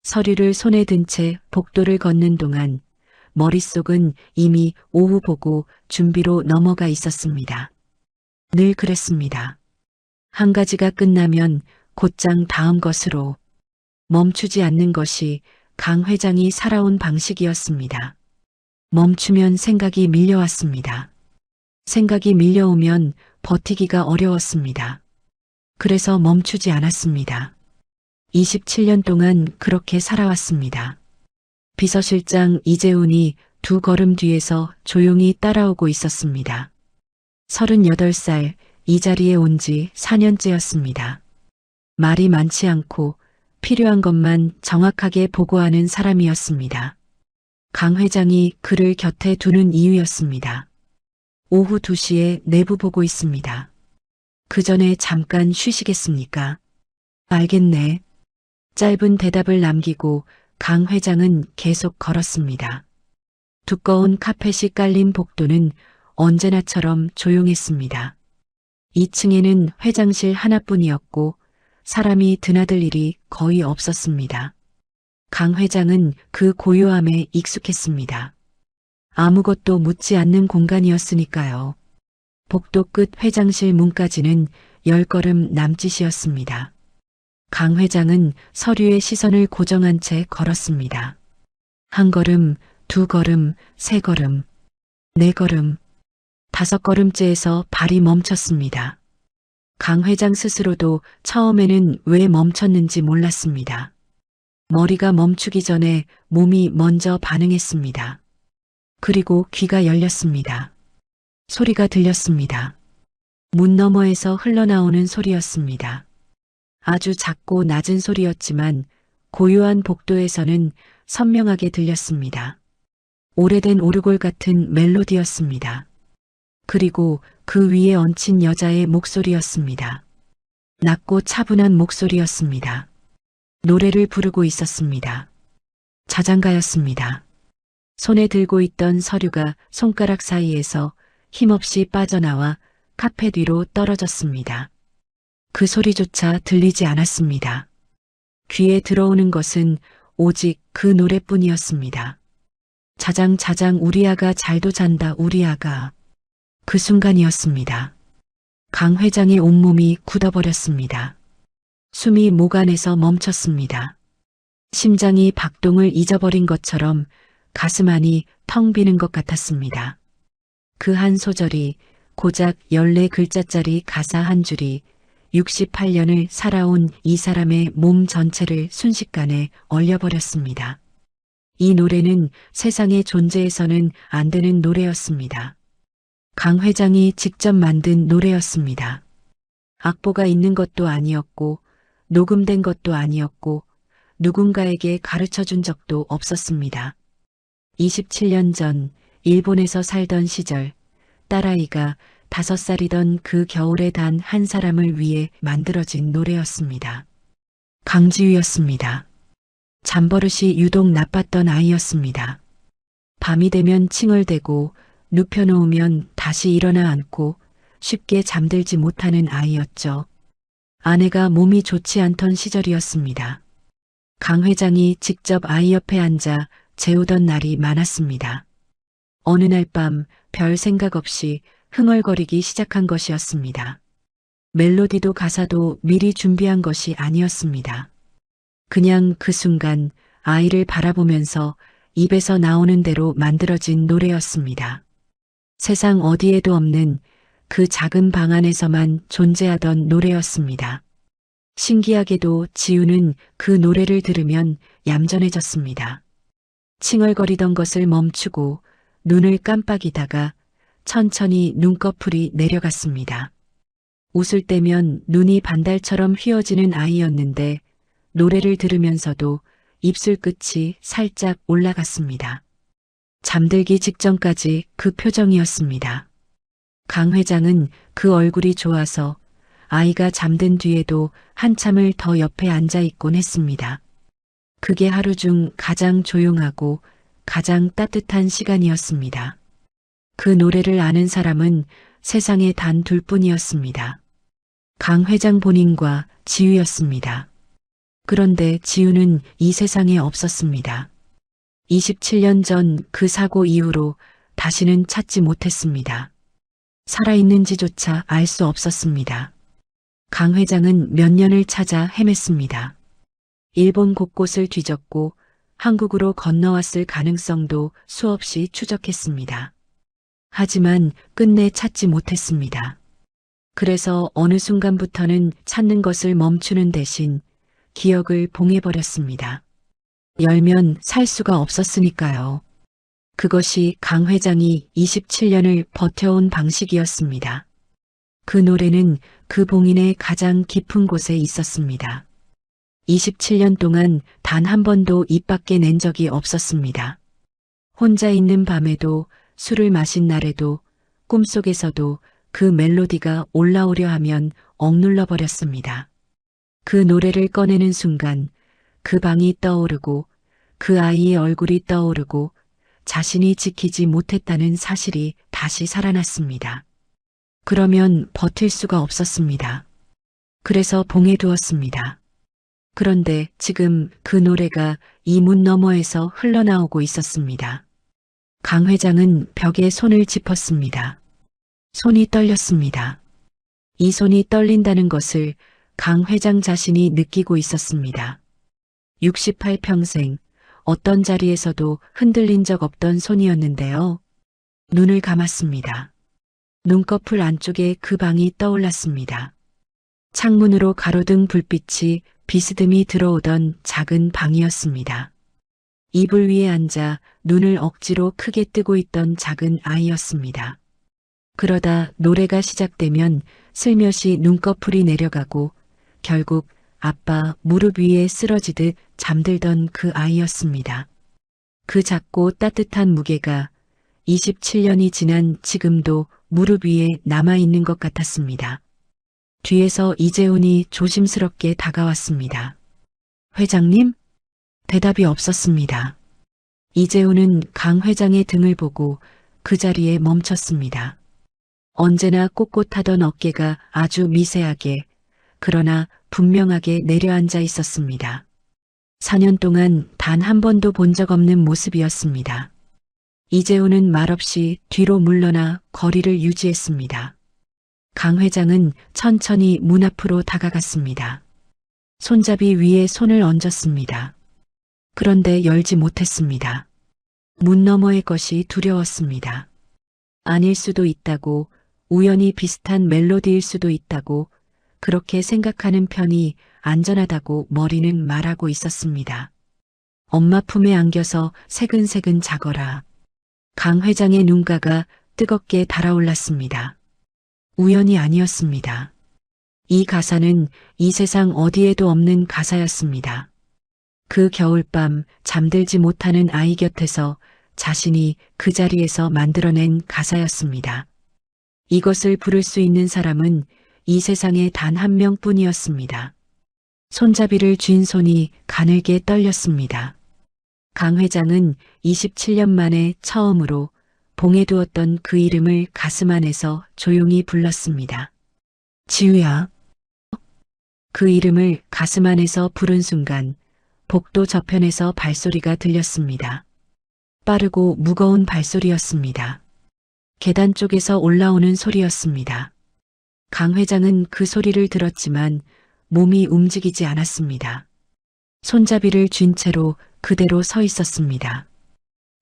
서류를 손에 든 채 복도를 걷는 동안 머릿속은 이미 오후 보고 준비로 넘어가 있었습니다. 늘 그랬습니다. 한 가지가 끝나면 곧장 다음 것으로 멈추지 않는 것이 강 회장이 살아온 방식이었습니다. 멈추면 생각이 밀려왔습니다. 생각이 밀려오면 버티기가 어려웠습니다. 그래서 멈추지 않았습니다. 27년 동안 그렇게 살아왔습니다. 비서실장 이재훈이 2걸음 뒤에서 조용히 따라오고 있었습니다. 38살, 이 자리에 온 지 4년째였습니다. 말이 많지 않고 필요한 것만 정확하게 보고하는 사람이었습니다. 강 회장이 그를 곁에 두는 이유였습니다. 오후 2시에 내부 보고 있습니다. 그 전에 잠깐 쉬시겠습니까? 알겠네. 짧은 대답을 남기고 강 회장은 계속 걸었습니다. 두꺼운 카펫이 깔린 복도는 언제나처럼 조용했습니다. 2층에는 회장실 하나뿐이었고 사람이 드나들 일이 거의 없었습니다. 강 회장은 그 고요함에 익숙했습니다. 아무것도 묻지 않는 공간이었으니까요. 복도 끝 회장실 문까지는 10걸음 남짓이었습니다. 강 회장은 서류에 시선을 고정한 채 걸었습니다. 1걸음, 2걸음, 3걸음, 4걸음, 5걸음째에서 발이 멈췄습니다. 강 회장 스스로도 처음에는 왜 멈췄는지 몰랐습니다. 머리가 멈추기 전에 몸이 먼저 반응했습니다. 그리고 귀가 열렸습니다. 소리가 들렸습니다. 문 너머에서 흘러나오는 소리였습니다. 아주 작고 낮은 소리였지만 고요한 복도에서는 선명하게 들렸습니다. 오래된 오르골 같은 멜로디였습니다. 그리고 그 위에 얹힌 여자의 목소리였습니다. 낮고 차분한 목소리였습니다. 노래를 부르고 있었습니다. 자장가였습니다. 손에 들고 있던 서류가 손가락 사이에서 힘없이 빠져나와 카펫 위로 떨어졌습니다. 그 소리조차 들리지 않았습니다. 귀에 들어오는 것은 오직 그 노래뿐이었습니다. 자장자장 우리 아가 잘도 잔다 우리 아가. 그 순간이었습니다. 강 회장의 온몸이 굳어버렸습니다. 숨이 목 안에서 멈췄습니다. 심장이 박동을 잊어버린 것처럼 가슴 안이 텅 비는 것 같았습니다. 그 한 소절이 고작 14글자짜리 가사 한 줄이 68년을 살아온 이 사람의 몸 전체를 순식간에 얼려버렸습니다. 이 노래는 세상에 존재해서는 안 되는 노래였습니다. 강 회장이 직접 만든 노래였습니다. 악보가 있는 것도 아니었고 녹음된 것도 아니었고 누군가에게 가르쳐준 적도 없었습니다. 27년 전 일본에서 살던 시절 딸아이가 5살이던 그 겨울에 단 한 사람을 위해 만들어진 노래였습니다. 강지우였습니다. 잠버릇이 유독 나빴던 아이였습니다. 밤이 되면 칭얼대고 눕혀놓으면 다시 일어나 앉고 쉽게 잠들지 못하는 아이였죠. 아내가 몸이 좋지 않던 시절이었습니다. 강 회장이 직접 아이 옆에 앉아 재우던 날이 많았습니다. 어느 날 밤 별 생각 없이 흥얼거리기 시작한 것이었습니다. 멜로디도 가사도 미리 준비한 것이 아니었습니다. 그냥 그 순간 아이를 바라보면서 입에서 나오는 대로 만들어진 노래였습니다. 세상 어디에도 없는 그 작은 방 안에서만 존재하던 노래였습니다. 신기하게도 지우는 그 노래를 들으면 얌전해졌습니다. 칭얼거리던 것을 멈추고 눈을 깜빡이다가 천천히 눈꺼풀이 내려갔습니다. 웃을 때면 눈이 반달처럼 휘어지는 아이였는데 노래를 들으면서도 입술 끝이 살짝 올라갔습니다. 잠들기 직전까지 그 표정이었습니다. 강 회장은 그 얼굴이 좋아서 아이가 잠든 뒤에도 한참을 더 옆에 앉아 있곤 했습니다. 그게 하루 중 가장 조용하고 가장 따뜻한 시간이었습니다. 그 노래를 아는 사람은 세상에 단 둘뿐이었습니다. 강 회장 본인과 지우였습니다. 그런데 지우는 이 세상에 없었습니다. 27년 전 그 사고 이후로 다시는 찾지 못했습니다. 살아있는지조차 알 수 없었습니다. 강 회장은 몇 년을 찾아 헤맸습니다. 일본 곳곳을 뒤졌고 한국으로 건너왔을 가능성도 수없이 추적했습니다. 하지만 끝내 찾지 못했습니다. 그래서 어느 순간부터는 찾는 것을 멈추는 대신 기억을 봉해버렸습니다. 열면 살 수가 없었으니까요. 그것이 강 회장이 27년을 버텨온 방식이었습니다. 그 노래는 그 봉인의 가장 깊은 곳에 있었습니다. 27년 동안 단 한 번도 입 밖에 낸 적이 없었습니다. 혼자 있는 밤에도 술을 마신 날에도 꿈속에서도 그 멜로디가 올라오려 하면 억눌러 버렸습니다. 그 노래를 꺼내는 순간 그 방이 떠오르고 그 아이의 얼굴이 떠오르고 자신이 지키지 못했다는 사실이 다시 살아났습니다. 그러면 버틸 수가 없었습니다. 그래서 봉해두었습니다. 그런데 지금 그 노래가 이 문 너머에서 흘러나오고 있었습니다. 강 회장은 벽에 손을 짚었습니다. 손이 떨렸습니다. 이 손이 떨린다는 것을 강 회장 자신이 느끼고 있었습니다. 68평생 어떤 자리에서도 흔들린 적 없던 손이었는데요. 눈을 감았습니다. 눈꺼풀 안쪽에 그 방이 떠올랐습니다. 창문으로 가로등 불빛이 비스듬히 들어오던 작은 방이었습니다. 이불 위에 앉아 눈을 억지로 크게 뜨고 있던 작은 아이였습니다. 그러다 노래가 시작되면 슬며시 눈꺼풀이 내려가고 결국 아빠 무릎 위에 쓰러지듯 잠들던 그 아이였습니다. 그 작고 따뜻한 무게가 27년이 지난 지금도 무릎 위에 남아있는 것 같았습니다. 뒤에서 이재훈이 조심스럽게 다가왔습니다. 회장님? 대답이 없었습니다. 이재훈은 강 회장의 등을 보고 그 자리에 멈췄습니다. 언제나 꼿꼿하던 어깨가 아주 미세하게 그러나 분명하게 내려앉아 있었습니다. 4년 동안 단 한 번도 본 적 없는 모습이었습니다. 이재훈은 말없이 뒤로 물러나 거리를 유지했습니다. 강 회장은 천천히 문 앞으로 다가갔습니다. 손잡이 위에 손을 얹었습니다. 그런데 열지 못했습니다. 문 너머의 것이 두려웠습니다. 아닐 수도 있다고, 우연히 비슷한 멜로디일 수도 있다고, 그렇게 생각하는 편이 안전하다고 머리는 말하고 있었습니다. 엄마 품에 안겨서 새근새근 자거라. 강 회장의 눈가가 뜨겁게 달아올랐습니다. 우연이 아니었습니다. 이 가사는 이 세상 어디에도 없는 가사였습니다. 그 겨울밤 잠들지 못하는 아이 곁에서 자신이 그 자리에서 만들어낸 가사였습니다. 이것을 부를 수 있는 사람은 이 세상에 단 한 명뿐이었습니다. 손잡이를 쥔 손이 가늘게 떨렸습니다. 강 회장은 27년 만에 처음으로 봉해두었던 그 이름을 가슴 안에서 조용히 불렀습니다. 지우야. 그 이름을 가슴 안에서 부른 순간 복도 저편에서 발소리가 들렸습니다. 빠르고 무거운 발소리였습니다. 계단 쪽에서 올라오는 소리였습니다. 강 회장은 그 소리를 들었지만 몸이 움직이지 않았습니다. 손잡이를 쥔 채로 그대로 서 있었습니다.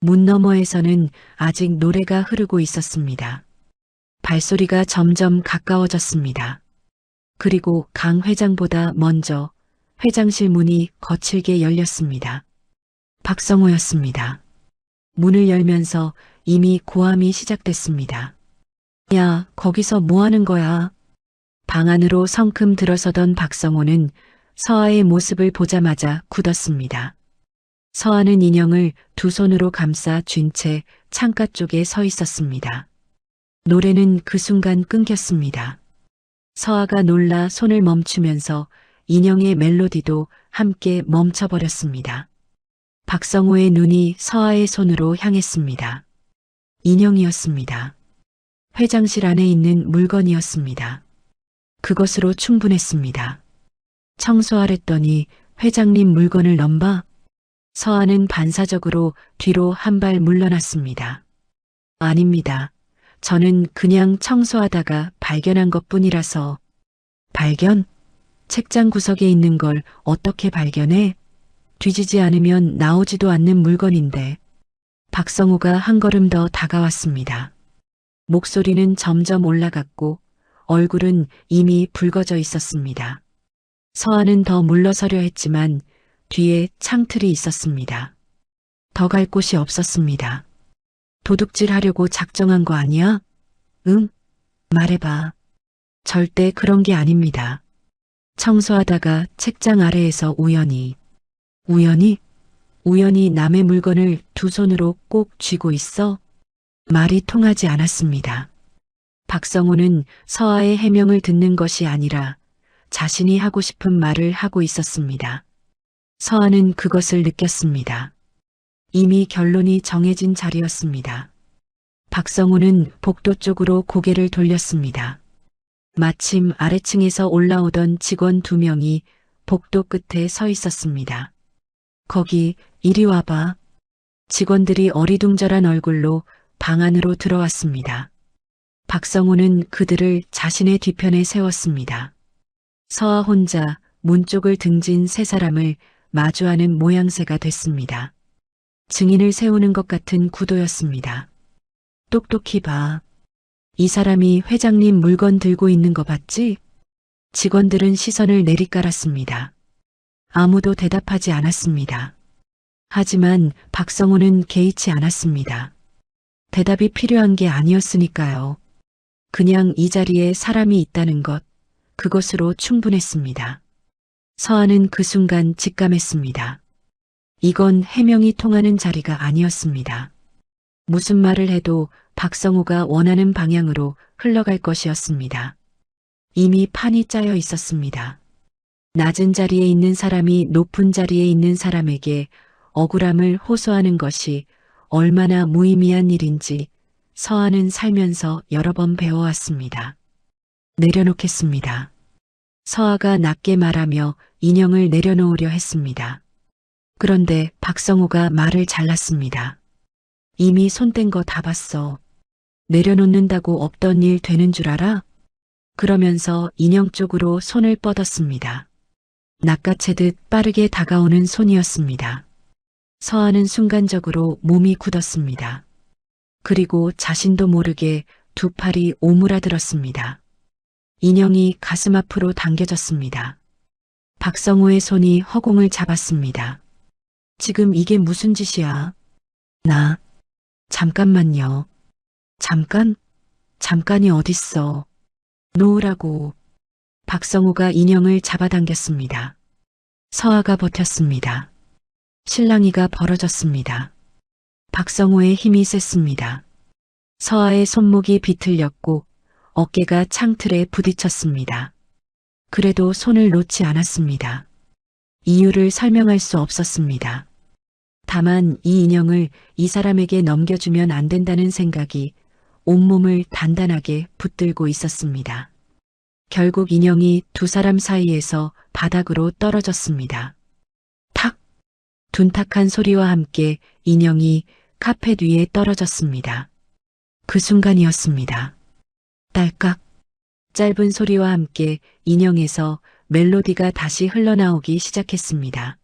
문 너머에서는 아직 노래가 흐르고 있었습니다. 발소리가 점점 가까워졌습니다. 그리고 강 회장보다 먼저 회장실 문이 거칠게 열렸습니다. 박성호였습니다. 문을 열면서 이미 고함이 시작됐습니다. 야, 거기서 뭐 하는 거야? 방 안으로 성큼 들어서던 박성호는 서아의 모습을 보자마자 굳었습니다. 서아는 인형을 두 손으로 감싸 쥔 채 창가 쪽에 서 있었습니다. 노래는 그 순간 끊겼습니다. 서아가 놀라 손을 멈추면서 인형의 멜로디도 함께 멈춰버렸습니다. 박성호의 눈이 서아의 손으로 향했습니다. 인형이었습니다. 회장실 안에 있는 물건이었습니다. 그것으로 충분했습니다. 청소하랬더니 회장님 물건을 넘봐? 서아는 반사적으로 뒤로 한 발 물러났습니다. 아닙니다. 저는 그냥 청소하다가 발견한 것뿐이라서. 발견? 책장 구석에 있는 걸 어떻게 발견해? 뒤지지 않으면 나오지도 않는 물건인데. 박성호가 한 걸음 더 다가왔습니다. 목소리는 점점 올라갔고 얼굴은 이미 붉어져 있었습니다. 서아는 더 물러서려 했지만 뒤에 창틀이 있었습니다. 더 갈 곳이 없었습니다. 도둑질 하려고 작정한 거 아니야? 응? 말해봐. 절대 그런 게 아닙니다. 청소하다가 책장 아래에서 우연히 남의 물건을 두 손으로 꼭 쥐고 있어? 말이 통하지 않았습니다. 박성호는 서아의 해명을 듣는 것이 아니라 자신이 하고 싶은 말을 하고 있었습니다. 서아는 그것을 느꼈습니다. 이미 결론이 정해진 자리였습니다. 박성호는 복도 쪽으로 고개를 돌렸습니다. 마침 아래층에서 올라오던 직원 2명이 복도 끝에 서 있었습니다. 거기 이리 와봐. 직원들이 어리둥절한 얼굴로 방 안으로 들어왔습니다. 박성호는 그들을 자신의 뒤편에 세웠습니다. 서아 혼자 문 쪽을 등진 세 사람을 마주하는 모양새가 됐습니다. 증인을 세우는 것 같은 구도였습니다. 똑똑히 봐. 이 사람이 회장님 물건 들고 있는 거 봤지? 직원들은 시선을 내리깔았습니다. 아무도 대답하지 않았습니다. 하지만 박성호는 개의치 않았습니다. 대답이 필요한 게 아니었으니까요. 그냥 이 자리에 사람이 있다는 것, 그것으로 충분했습니다. 서아는 그 순간 직감했습니다. 이건 해명이 통하는 자리가 아니었습니다. 무슨 말을 해도 박성호가 원하는 방향으로 흘러갈 것이었습니다. 이미 판이 짜여 있었습니다. 낮은 자리에 있는 사람이 높은 자리에 있는 사람에게 억울함을 호소하는 것이 얼마나 무의미한 일인지 서아는 살면서 여러 번 배워왔습니다. 내려놓겠습니다. 서아가 낮게 말하며 인형을 내려놓으려 했습니다. 그런데 박성호가 말을 잘랐습니다. 이미 손 뗀 거 다 봤어. 내려놓는다고 없던 일 되는 줄 알아? 그러면서 인형 쪽으로 손을 뻗었습니다. 낚아채듯 빠르게 다가오는 손이었습니다. 서아는 순간적으로 몸이 굳었습니다. 그리고 자신도 모르게 두 팔이 오므라들었습니다. 인형이 가슴 앞으로 당겨졌습니다. 박성호의 손이 허공을 잡았습니다. 지금 이게 무슨 짓이야? 잠깐만요. 잠깐이 어딨어. 놓으라고. 박성호가 인형을 잡아당겼습니다. 서아가 버텼습니다. 실랑이가 벌어졌습니다. 박성호의 힘이 셌습니다. 서아의 손목이 비틀렸고 어깨가 창틀에 부딪혔습니다. 그래도 손을 놓지 않았습니다. 이유를 설명할 수 없었습니다. 다만 이 인형을 이 사람에게 넘겨주면 안 된다는 생각이 온몸을 단단하게 붙들고 있었습니다. 결국 인형이 두 사람 사이에서 바닥으로 떨어졌습니다. 탁! 둔탁한 소리와 함께 인형이 카펫 위에 떨어졌습니다. 그 순간이었습니다. 딸깍! 짧은 소리와 함께 인형에서 멜로디가 다시 흘러나오기 시작했습니다.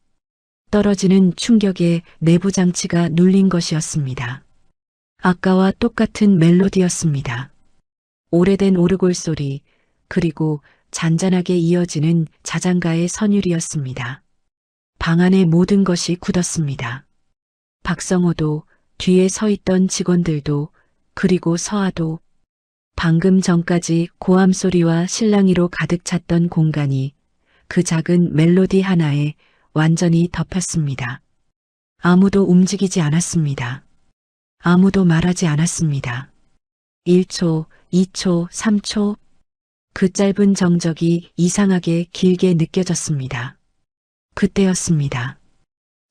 떨어지는 충격에 내부 장치가 눌린 것이었습니다. 아까와 똑같은 멜로디였습니다. 오래된 오르골 소리, 그리고 잔잔하게 이어지는 자장가의 선율이었습니다. 방 안의 모든 것이 굳었습니다. 박성호도, 뒤에 서 있던 직원들도, 그리고 서아도, 방금 전까지 고함 소리와 실랑이로 가득 찼던 공간이 그 작은 멜로디 하나에 완전히 덮였습니다. 아무도 움직이지 않았습니다. 아무도 말하지 않았습니다. 1초, 2초, 3초. 그 짧은 정적이 이상하게 길게 느껴졌습니다. 그때였습니다.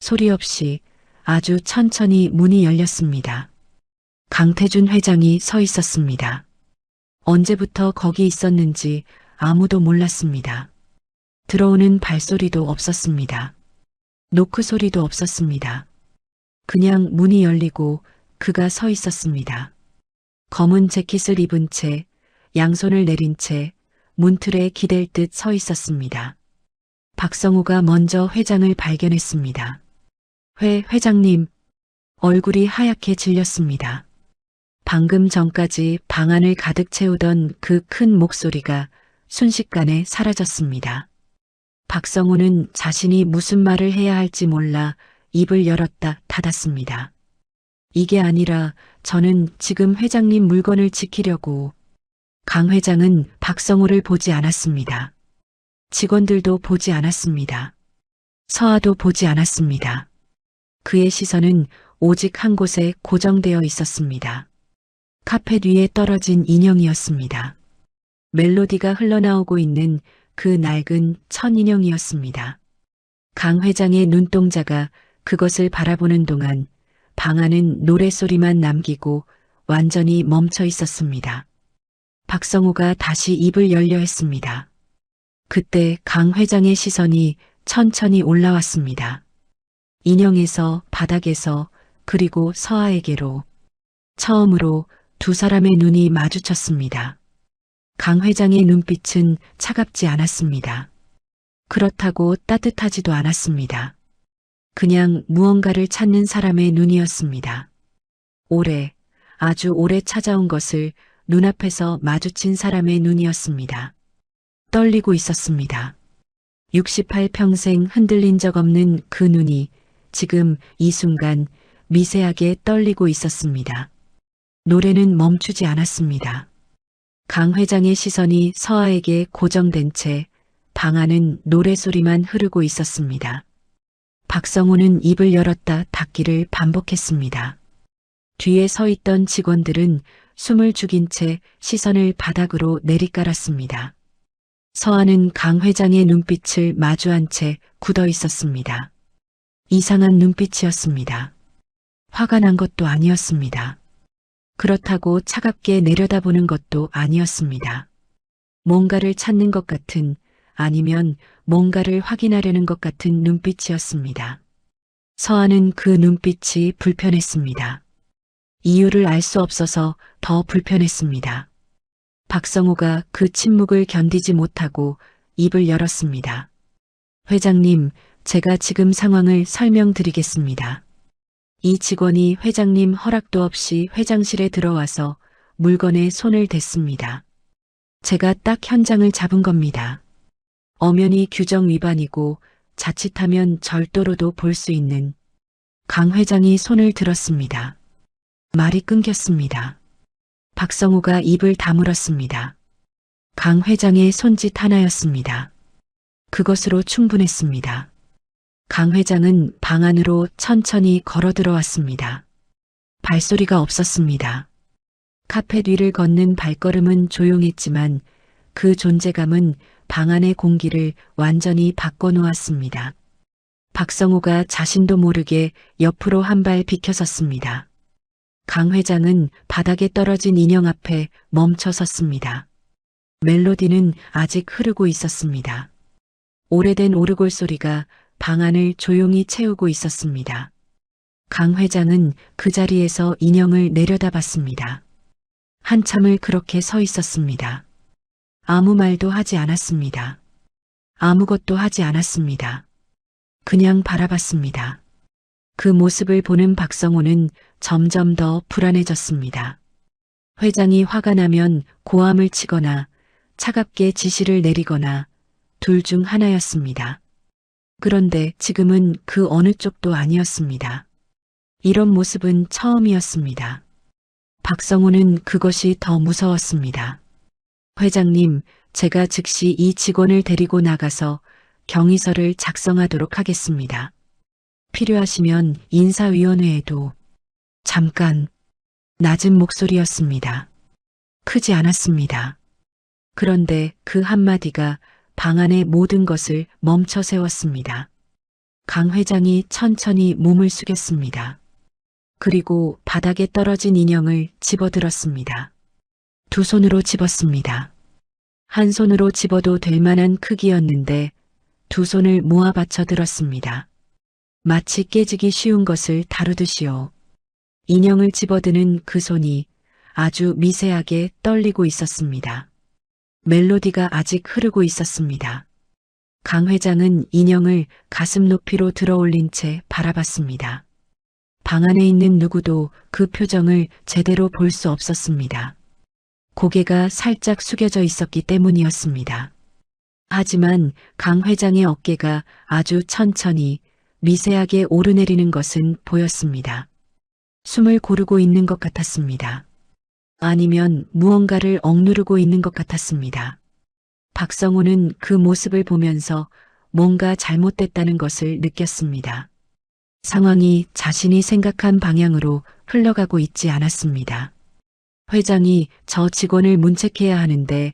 소리 없이 아주 천천히 문이 열렸습니다. 강태준 회장이 서 있었습니다. 언제부터 거기 있었는지 아무도 몰랐습니다. 들어오는 발소리도 없었습니다. 노크 소리도 없었습니다. 그냥 문이 열리고 그가 서 있었습니다. 검은 재킷을 입은 채 양손을 내린 채 문틀에 기댈 듯 서 있었습니다. 박성우가 먼저 회장을 발견했습니다. 회장님. 얼굴이 하얗게 질렸습니다. 방금 전까지 방 안을 가득 채우던 그 큰 목소리가 순식간에 사라졌습니다. 박성우는 자신이 무슨 말을 해야 할지 몰라 입을 열었다 닫았습니다. 이게 아니라 저는 지금 회장님 물건을 지키려고. 강 회장은 박성우를 보지 않았습니다. 직원들도 보지 않았습니다. 서아도 보지 않았습니다. 그의 시선은 오직 한 곳에 고정되어 있었습니다. 카펫 위에 떨어진 인형이었습니다. 멜로디가 흘러나오고 있는 그 낡은 천인형이었습니다. 강 회장의 눈동자가 그것을 바라보는 동안 방 안은 노랫소리만 남기고 완전히 멈춰 있었습니다. 박성우가 다시 입을 열려 했습니다. 그때 강 회장의 시선이 천천히 올라왔습니다. 인형에서, 바닥에서, 그리고 서아에게로. 처음으로 두 사람의 눈이 마주쳤습니다. 강 회장의 눈빛은 차갑지 않았습니다. 그렇다고 따뜻하지도 않았습니다. 그냥 무언가를 찾는 사람의 눈이었습니다. 오래, 아주 오래 찾아온 것을 눈앞에서 마주친 사람의 눈이었습니다. 떨리고 있었습니다. 68평생 흔들린 적 없는 그 눈이 지금 이 순간 미세하게 떨리고 있었습니다. 노래는 멈추지 않았습니다. 강 회장의 시선이 서아에게 고정된 채 방 안은 노래소리만 흐르고 있었습니다. 박성우는 입을 열었다 닫기를 반복했습니다. 뒤에 서 있던 직원들은 숨을 죽인 채 시선을 바닥으로 내리깔았습니다. 서아는 강 회장의 눈빛을 마주한 채 굳어 있었습니다. 이상한 눈빛이었습니다. 화가 난 것도 아니었습니다. 그렇다고 차갑게 내려다보는 것도 아니었습니다. 뭔가를 찾는 것 같은, 아니면 뭔가를 확인하려는 것 같은 눈빛이었습니다. 서아는 그 눈빛이 불편했습니다. 이유를 알 수 없어서 더 불편했습니다. 박성우가 그 침묵을 견디지 못하고 입을 열었습니다. 회장님, 제가 지금 상황을 설명드리겠습니다. 이 직원이 회장님 허락도 없이 회장실에 들어와서 물건에 손을 댔습니다. 제가 딱 현장을 잡은 겁니다. 엄연히 규정 위반이고 자칫하면 절도로도 볼 수 있는. 강 회장이 손을 들었습니다. 말이 끊겼습니다. 박성우가 입을 다물었습니다. 강 회장의 손짓 하나였습니다. 그것으로 충분했습니다. 강 회장은 방 안으로 천천히 걸어 들어왔습니다. 발소리가 없었습니다. 카펫 위를 걷는 발걸음은 조용했지만 그 존재감은 방 안의 공기를 완전히 바꿔놓았습니다. 박성우가 자신도 모르게 옆으로 한 발 비켜섰습니다. 강 회장은 바닥에 떨어진 인형 앞에 멈춰 섰습니다. 멜로디는 아직 흐르고 있었습니다. 오래된 오르골 소리가 방 안을 조용히 채우고 있었습니다. 강 회장은 그 자리에서 인형을 내려다봤습니다. 한참을 그렇게 서 있었습니다. 아무 말도 하지 않았습니다. 아무것도 하지 않았습니다. 그냥 바라봤습니다. 그 모습을 보는 박성우는 점점 더 불안해졌습니다. 회장이 화가 나면 고함을 치거나 차갑게 지시를 내리거나 둘 중 하나였습니다. 그런데 지금은 그 어느 쪽도 아니었습니다. 이런 모습은 처음이었습니다. 박성우는 그것이 더 무서웠습니다. 회장님, 제가 즉시 이 직원을 데리고 나가서 경위서를 작성하도록 하겠습니다. 필요하시면 인사위원회에도. 잠깐. 낮은 목소리였습니다. 크지 않았습니다. 그런데 그 한마디가 방 안의 모든 것을 멈춰 세웠습니다. 강 회장이 천천히 몸을 숙였습니다. 그리고 바닥에 떨어진 인형을 집어들었습니다. 두 손으로 집었습니다. 한 손으로 집어도 될 만한 크기였는데 두 손을 모아 받쳐 들었습니다. 마치 깨지기 쉬운 것을 다루듯이요. 인형을 집어드는 그 손이 아주 미세하게 떨리고 있었습니다. 멜로디가 아직 흐르고 있었습니다. 강 회장은 인형을 가슴 높이로 들어올린 채 바라봤습니다. 방 안에 있는 누구도 그 표정을 제대로 볼 수 없었습니다. 고개가 살짝 숙여져 있었기 때문이었습니다. 하지만 강 회장의 어깨가 아주 천천히 미세하게 오르내리는 것은 보였습니다. 숨을 고르고 있는 것 같았습니다. 아니면 무언가를 억누르고 있는 것 같았습니다. 박성호는 그 모습을 보면서 뭔가 잘못됐다는 것을 느꼈습니다. 상황이 자신이 생각한 방향으로 흘러가고 있지 않았습니다. 회장이 저 직원을 문책해야 하는데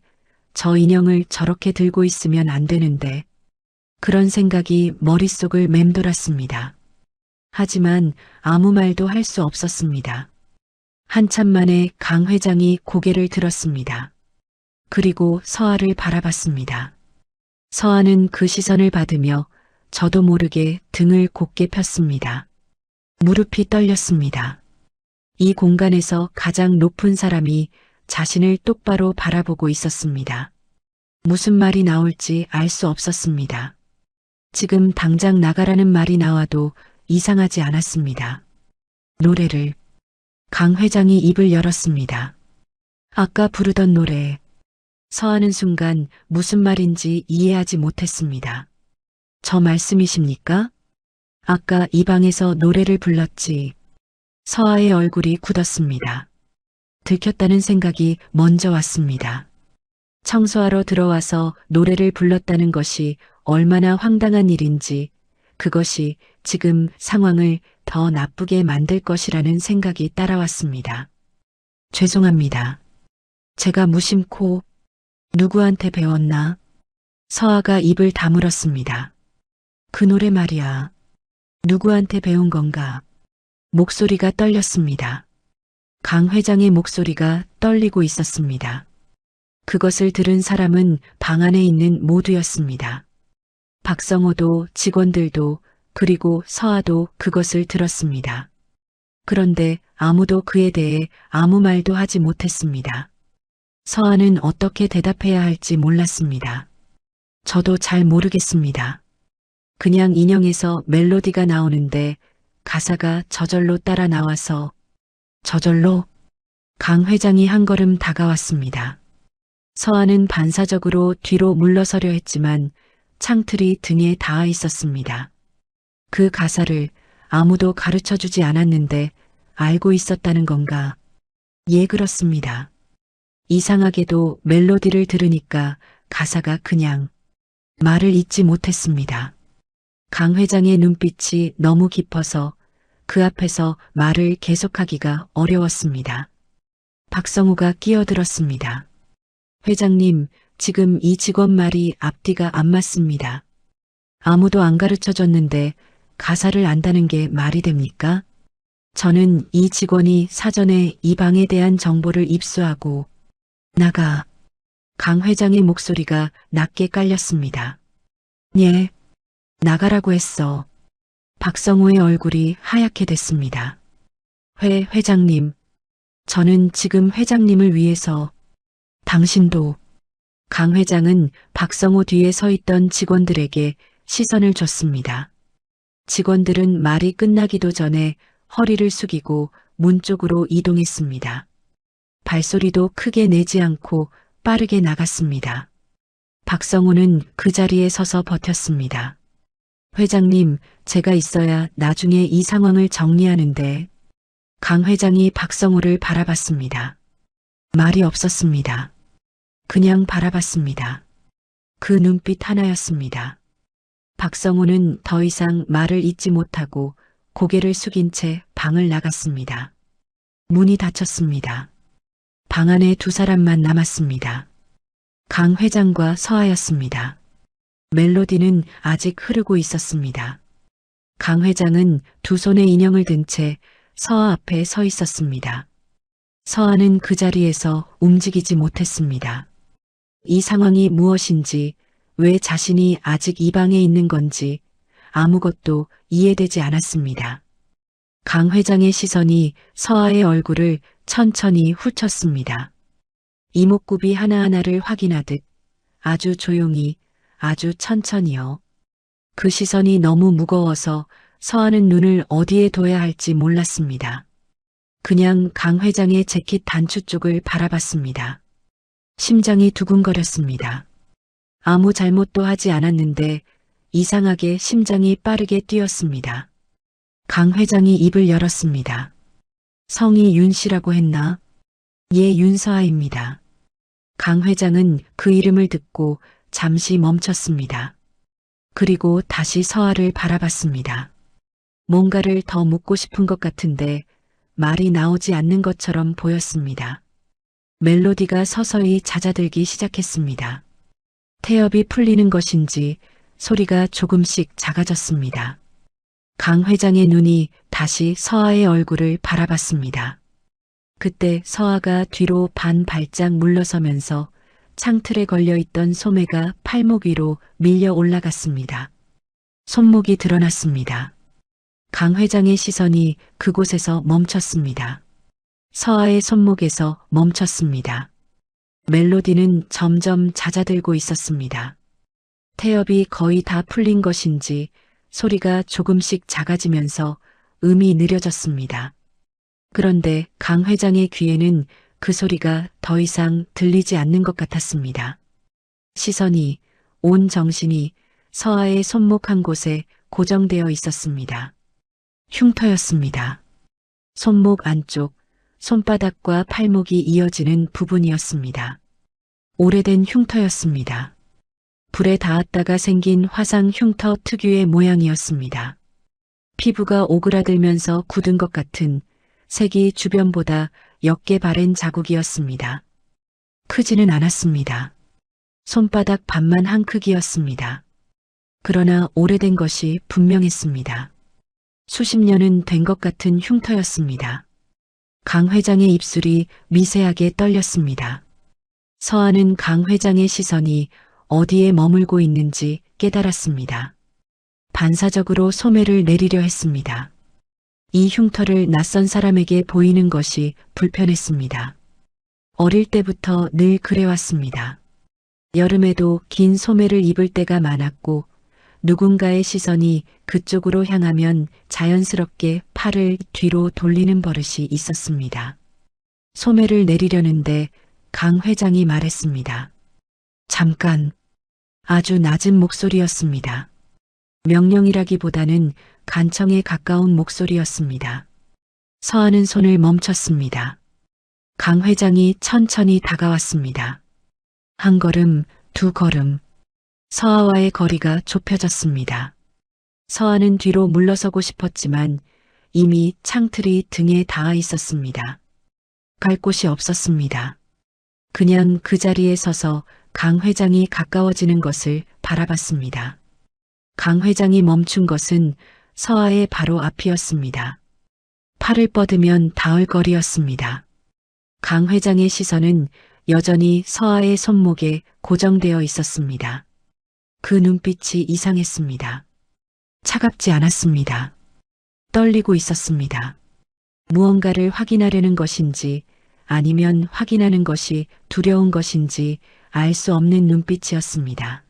저 인형을 저렇게 들고 있으면 안 되는데 그런 생각이 머릿속을 맴돌았습니다. 하지만 아무 말도 할 수 없었습니다. 한참 만에 강 회장이 고개를 들었습니다. 그리고 서아를 바라봤습니다. 서아는 그 시선을 받으며 저도 모르게 등을 곧게 폈습니다. 무릎이 떨렸습니다. 이 공간에서 가장 높은 사람이 자신을 똑바로 바라보고 있었습니다. 무슨 말이 나올지 알 수 없었습니다. 지금 당장 나가라는 말이 나와도 이상하지 않았습니다. 노래를. 강 회장이 입을 열었습니다. 아까 부르던 노래. 서하는 순간 무슨 말인지 이해하지 못했습니다. 저 말씀이십니까? 아까 이 방에서 노래를 불렀지. 서하의 얼굴이 굳었습니다. 들켰다는 생각이 먼저 왔습니다. 청소하러 들어와서 노래를 불렀다는 것이 얼마나 황당한 일인지, 그것이 지금 상황을 더 나쁘게 만들 것이라는 생각이 따라왔습니다. 죄송합니다. 제가 무심코 누구한테 배웠나? 서아가 입을 다물었습니다. 그 노래 말이야. 누구한테 배운 건가? 목소리가 떨렸습니다. 강 회장의 목소리가 떨리고 있었습니다. 그것을 들은 사람은 방 안에 있는 모두였습니다. 박성호도 직원들도 그리고 서아도 그것을 들었습니다. 그런데 아무도 그에 대해 아무 말도 하지 못했습니다. 서아는 어떻게 대답해야 할지 몰랐습니다. 저도 잘 모르겠습니다. 그냥 인형에서 멜로디가 나오는데 가사가 저절로 따라 나와서. 저절로? 강 회장이 한 걸음 다가왔습니다. 서아는 반사적으로 뒤로 물러서려 했지만 창틀이 등에 닿아 있었습니다. 그 가사를 아무도 가르쳐 주지 않았는데 알고 있었다는 건가? 예, 그렇습니다. 이상하게도 멜로디를 들으니까 가사가 그냥 말을 잇지 못했습니다. 강 회장의 눈빛이 너무 깊어서 그 앞에서 말을 계속하기가 어려웠습니다. 박성우가 끼어들었습니다. 회장님, 지금 이 직원 말이 앞뒤가 안 맞습니다. 아무도 안 가르쳐 줬는데 가사를 안다는 게 말이 됩니까? 저는 이 직원이 사전에 이 방에 대한 정보를 입수하고 나가. 강 회장의 목소리가 낮게 깔렸습니다. 예, 나가라고 했어. 박성우의 얼굴이 하얗게 됐습니다. 회장님, 저는 지금 회장님을 위해서. 당신도. 강 회장은 박성우 뒤에 서 있던 직원들에게 시선을 줬습니다. 직원들은 말이 끝나기도 전에 허리를 숙이고 문 쪽으로 이동했습니다. 발소리도 크게 내지 않고 빠르게 나갔습니다. 박성우는 그 자리에 서서 버텼습니다. 회장님, 제가 있어야 나중에 이 상황을 정리하는데. 강 회장이 박성우를 바라봤습니다. 말이 없었습니다. 그냥 바라봤습니다. 그 눈빛 하나였습니다. 박성호는 더 이상 말을 잇지 못하고 고개를 숙인 채 방을 나갔습니다. 문이 닫혔습니다. 방 안에 두 사람만 남았습니다. 강 회장과 서하였습니다. 멜로디는 아직 흐르고 있었습니다. 강 회장은 두 손에 인형을 든 채 서하 앞에 서 있었습니다. 서하는 그 자리에서 움직이지 못했습니다. 이 상황이 무엇인지, 왜 자신이 아직 이 방에 있는 건지 아무것도 이해되지 않았습니다. 강 회장의 시선이 서하의 얼굴을 천천히 훑었습니다. 이목구비 하나하나를 확인하듯 아주 조용히, 아주 천천히요. 그 시선이 너무 무거워서 서하는 눈을 어디에 둬야 할지 몰랐습니다. 그냥 강 회장의 재킷 단추 쪽을 바라봤습니다. 심장이 두근거렸습니다. 아무 잘못도 하지 않았는데 이상하게 심장이 빠르게 뛰었습니다. 강 회장이 입을 열었습니다. 성이 윤 씨라고 했나? 예, 윤서아입니다. 강 회장은 그 이름을 듣고 잠시 멈췄습니다. 그리고 다시 서아를 바라봤습니다. 뭔가를 더 묻고 싶은 것 같은데 말이 나오지 않는 것처럼 보였습니다. 멜로디가 서서히 잦아들기 시작했습니다. 태엽이 풀리는 것인지 소리가 조금씩 작아졌습니다. 강 회장의 눈이 다시 서아의 얼굴을 바라봤습니다. 그때 서아가 뒤로 반 발짝 물러서면서 창틀에 걸려있던 소매가 팔목 위로 밀려 올라갔습니다. 손목이 드러났습니다. 강 회장의 시선이 그곳에서 멈췄습니다. 서아의 손목에서 멈췄습니다. 멜로디는 점점 잦아들고 있었습니다. 태엽이 거의 다 풀린 것인지 소리가 조금씩 작아지면서 음이 느려졌습니다. 그런데 강 회장의 귀에는 그 소리가 더 이상 들리지 않는 것 같았습니다. 시선이, 온 정신이 서아의 손목 한 곳에 고정되어 있었습니다. 흉터였습니다. 손목 안쪽, 손바닥과 팔목이 이어지는 부분이었습니다. 오래된 흉터였습니다. 불에 닿았다가 생긴 화상 흉터 특유의 모양이었습니다. 피부가 오그라들면서 굳은 것 같은 색이 주변보다 옅게 바랜 자국이었습니다. 크지는 않았습니다. 손바닥 반만 한 크기였습니다. 그러나 오래된 것이 분명했습니다. 수십 년은 된 것 같은 흉터였습니다. 강 회장의 입술이 미세하게 떨렸습니다. 서하는 강 회장의 시선이 어디에 머물고 있는지 깨달았습니다. 반사적으로 소매를 내리려 했습니다. 이 흉터를 낯선 사람에게 보이는 것이 불편했습니다. 어릴 때부터 늘 그래왔습니다. 여름에도 긴 소매를 입을 때가 많았고 누군가의 시선이 그쪽으로 향하면 자연스럽게 팔을 뒤로 돌리는 버릇이 있었습니다. 소매를 내리려는데 강 회장이 말했습니다. 잠깐. 아주 낮은 목소리였습니다. 명령이라기보다는 간청에 가까운 목소리였습니다. 서하는 손을 멈췄습니다. 강 회장이 천천히 다가왔습니다. 한 걸음, 두 걸음. 서하와의 거리가 좁혀졌습니다. 서하는 뒤로 물러서고 싶었지만 이미 창틀이 등에 닿아 있었습니다. 갈 곳이 없었습니다. 그냥 그 자리에 서서 강 회장이 가까워지는 것을 바라봤습니다. 강 회장이 멈춘 것은 서하의 바로 앞이었습니다. 팔을 뻗으면 닿을 거리였습니다. 강 회장의 시선은 여전히 서하의 손목에 고정되어 있었습니다. 그 눈빛이 이상했습니다. 차갑지 않았습니다. 떨리고 있었습니다. 무언가를 확인하려는 것인지 아니면 확인하는 것이 두려운 것인지 알 수 없는 눈빛이었습니다.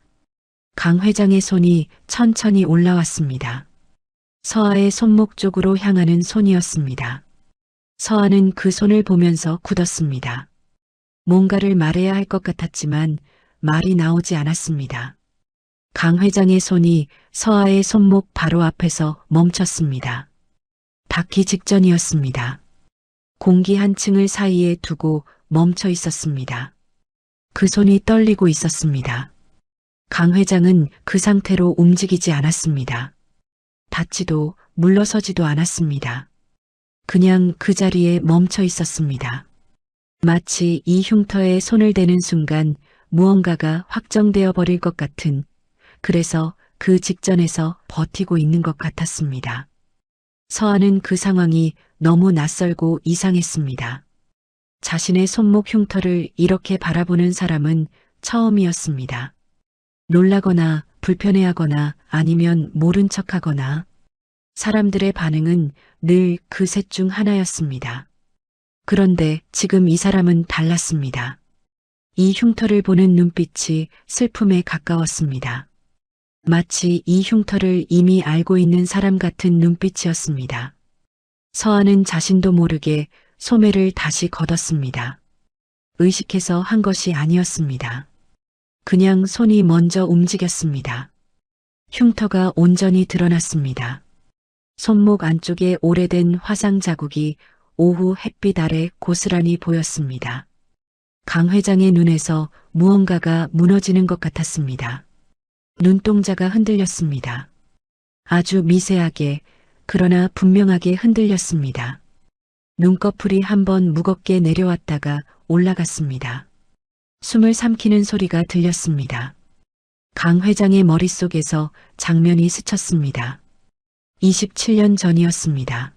강 회장의 손이 천천히 올라왔습니다. 서하의 손목 쪽으로 향하는 손이었습니다. 서하는 그 손을 보면서 굳었습니다. 뭔가를 말해야 할 것 같았지만 말이 나오지 않았습니다. 강 회장의 손이 서하의 손목 바로 앞에서 멈췄습니다. 닿기 직전이었습니다. 공기 한 층을 사이에 두고 멈춰 있었습니다. 그 손이 떨리고 있었습니다. 강 회장은 그 상태로 움직이지 않았습니다. 닿지도 물러서지도 않았습니다. 그냥 그 자리에 멈춰 있었습니다. 마치 이 흉터에 손을 대는 순간 무언가가 확정되어 버릴 것 같은, 그래서 그 직전에서 버티고 있는 것 같았습니다. 서한은 그 상황이 너무 낯설고 이상했습니다. 자신의 손목 흉터를 이렇게 바라보는 사람은 처음이었습니다. 놀라거나 불편해하거나 아니면 모른 척하거나, 사람들의 반응은 늘 그 셋 중 하나였습니다. 그런데 지금 이 사람은 달랐습니다. 이 흉터를 보는 눈빛이 슬픔에 가까웠습니다. 마치 이 흉터를 이미 알고 있는 사람 같은 눈빛이었습니다. 서한은 자신도 모르게 소매를 다시 걷었습니다. 의식해서 한 것이 아니었습니다. 그냥 손이 먼저 움직였습니다. 흉터가 온전히 드러났습니다. 손목 안쪽에 오래된 화상 자국이 오후 햇빛 아래 고스란히 보였습니다. 강 회장의 눈에서 무언가가 무너지는 것 같았습니다. 눈동자가 흔들렸습니다. 아주 미세하게, 그러나 분명하게 흔들렸습니다. 눈꺼풀이 한번 무겁게 내려왔다가 올라갔습니다. 숨을 삼키는 소리가 들렸습니다. 강 회장의 머릿속에서 장면이 스쳤습니다. 27년 전이었습니다.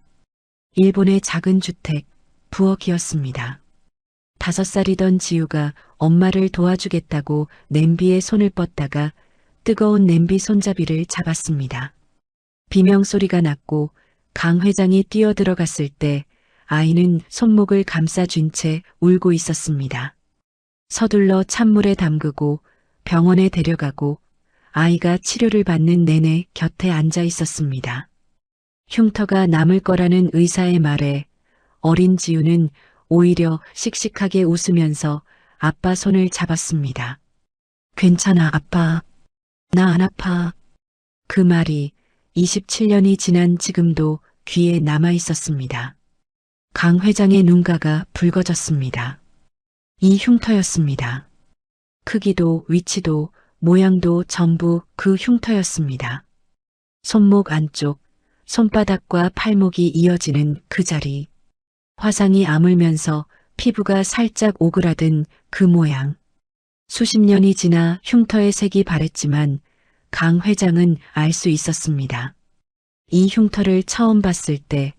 일본의 작은 주택, 부엌이었습니다. 5살이던 지우가 엄마를 도와주겠다고 냄비에 손을 뻗다가 뜨거운 냄비 손잡이를 잡았습니다. 비명소리가 났고 강 회장이 뛰어들어갔을 때 아이는 손목을 감싸쥔 채 울고 있었습니다. 서둘러 찬물에 담그고 병원에 데려가고 아이가 치료를 받는 내내 곁에 앉아 있었습니다. 흉터가 남을 거라는 의사의 말에 어린 지우는 오히려 씩씩하게 웃으면서 아빠 손을 잡았습니다. 괜찮아, 아빠. 나 안 아파. 그 말이 27년이 지난 지금도 귀에 남아 있었습니다. 강 회장의 눈가가 붉어졌습니다. 이 흉터였습니다. 크기도 위치도 모양도 전부 그 흉터였습니다. 손목 안쪽, 손바닥과 팔목이 이어지는 그 자리. 화상이 아물면서 피부가 살짝 오그라든 그 모양. 수십 년이 지나 흉터의 색이 바랬지만 강 회장은 알 수 있었습니다. 이 흉터를 처음 봤을 때,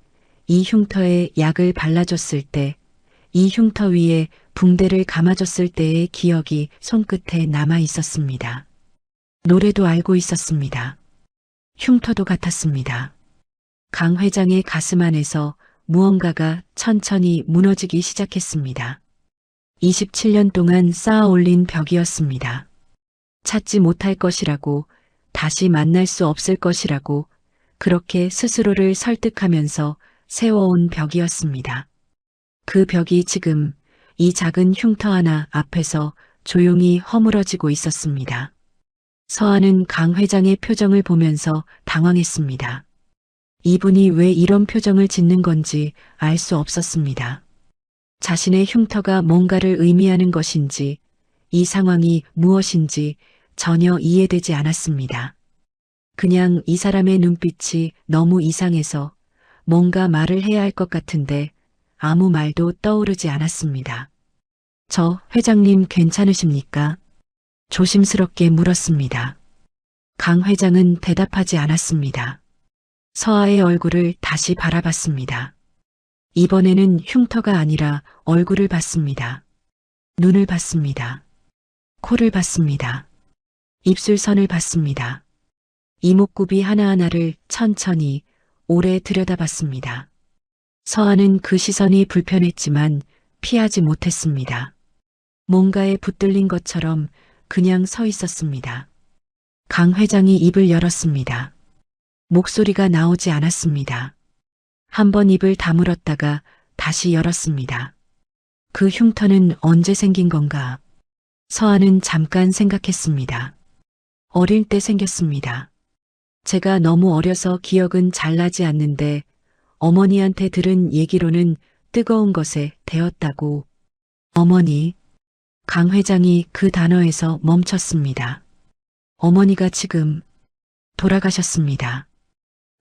이 흉터에 약을 발라줬을 때, 이 흉터 위에 붕대를 감아줬을 때의 기억이 손끝에 남아 있었습니다. 노래도 알고 있었습니다. 흉터도 같았습니다. 강 회장의 가슴 안에서 무언가가 천천히 무너지기 시작했습니다. 27년 동안 쌓아 올린 벽이었습니다. 찾지 못할 것이라고, 다시 만날 수 없을 것이라고, 그렇게 스스로를 설득하면서 세워온 벽이었습니다. 그 벽이 지금 이 작은 흉터 하나 앞에서 조용히 허물어지고 있었습니다. 서한은 강 회장의 표정을 보면서 당황했습니다. 이분이 왜 이런 표정을 짓는 건지 알 수 없었습니다. 자신의 흉터가 뭔가를 의미하는 것인지, 이 상황이 무엇인지 전혀 이해되지 않았습니다. 그냥 이 사람의 눈빛이 너무 이상해서 뭔가 말을 해야 할 것 같은데 아무 말도 떠오르지 않았습니다. 저 회장님 괜찮으십니까? 조심스럽게 물었습니다. 강 회장은 대답하지 않았습니다. 서아의 얼굴을 다시 바라봤습니다. 이번에는 흉터가 아니라 얼굴을 봤습니다. 눈을 봤습니다. 코를 봤습니다. 입술선을 봤습니다. 이목구비 하나하나를 천천히 오래 들여다봤습니다. 서한은 그 시선이 불편했지만 피하지 못했습니다. 뭔가에 붙들린 것처럼 그냥 서 있었습니다. 강 회장이 입을 열었습니다. 목소리가 나오지 않았습니다. 한번 입을 다물었다가 다시 열었습니다. 그 흉터는 언제 생긴 건가? 서한은 잠깐 생각했습니다. 어릴 때 생겼습니다. 제가 너무 어려서 기억은 잘 나지 않는데 어머니한테 들은 얘기로는 뜨거운 것에 데었다고. 어머니. 강 회장이 그 단어에서 멈췄습니다. 어머니가 지금 돌아가셨습니다.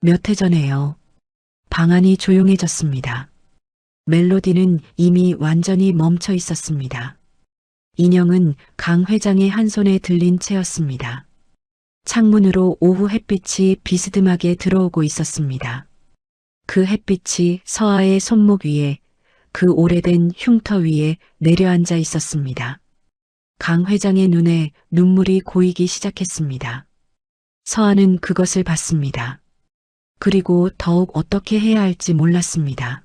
몇 해 전에요. 방 안이 조용해졌습니다. 멜로디는 이미 완전히 멈춰 있었습니다. 인형은 강 회장의 한 손에 들린 채였습니다. 창문으로 오후 햇빛이 비스듬하게 들어오고 있었습니다. 그 햇빛이 서아의 손목 위에, 그 오래된 흉터 위에 내려앉아 있었습니다. 강 회장의 눈에 눈물이 고이기 시작했습니다. 서아는 그것을 봤습니다. 그리고 더욱 어떻게 해야 할지 몰랐습니다.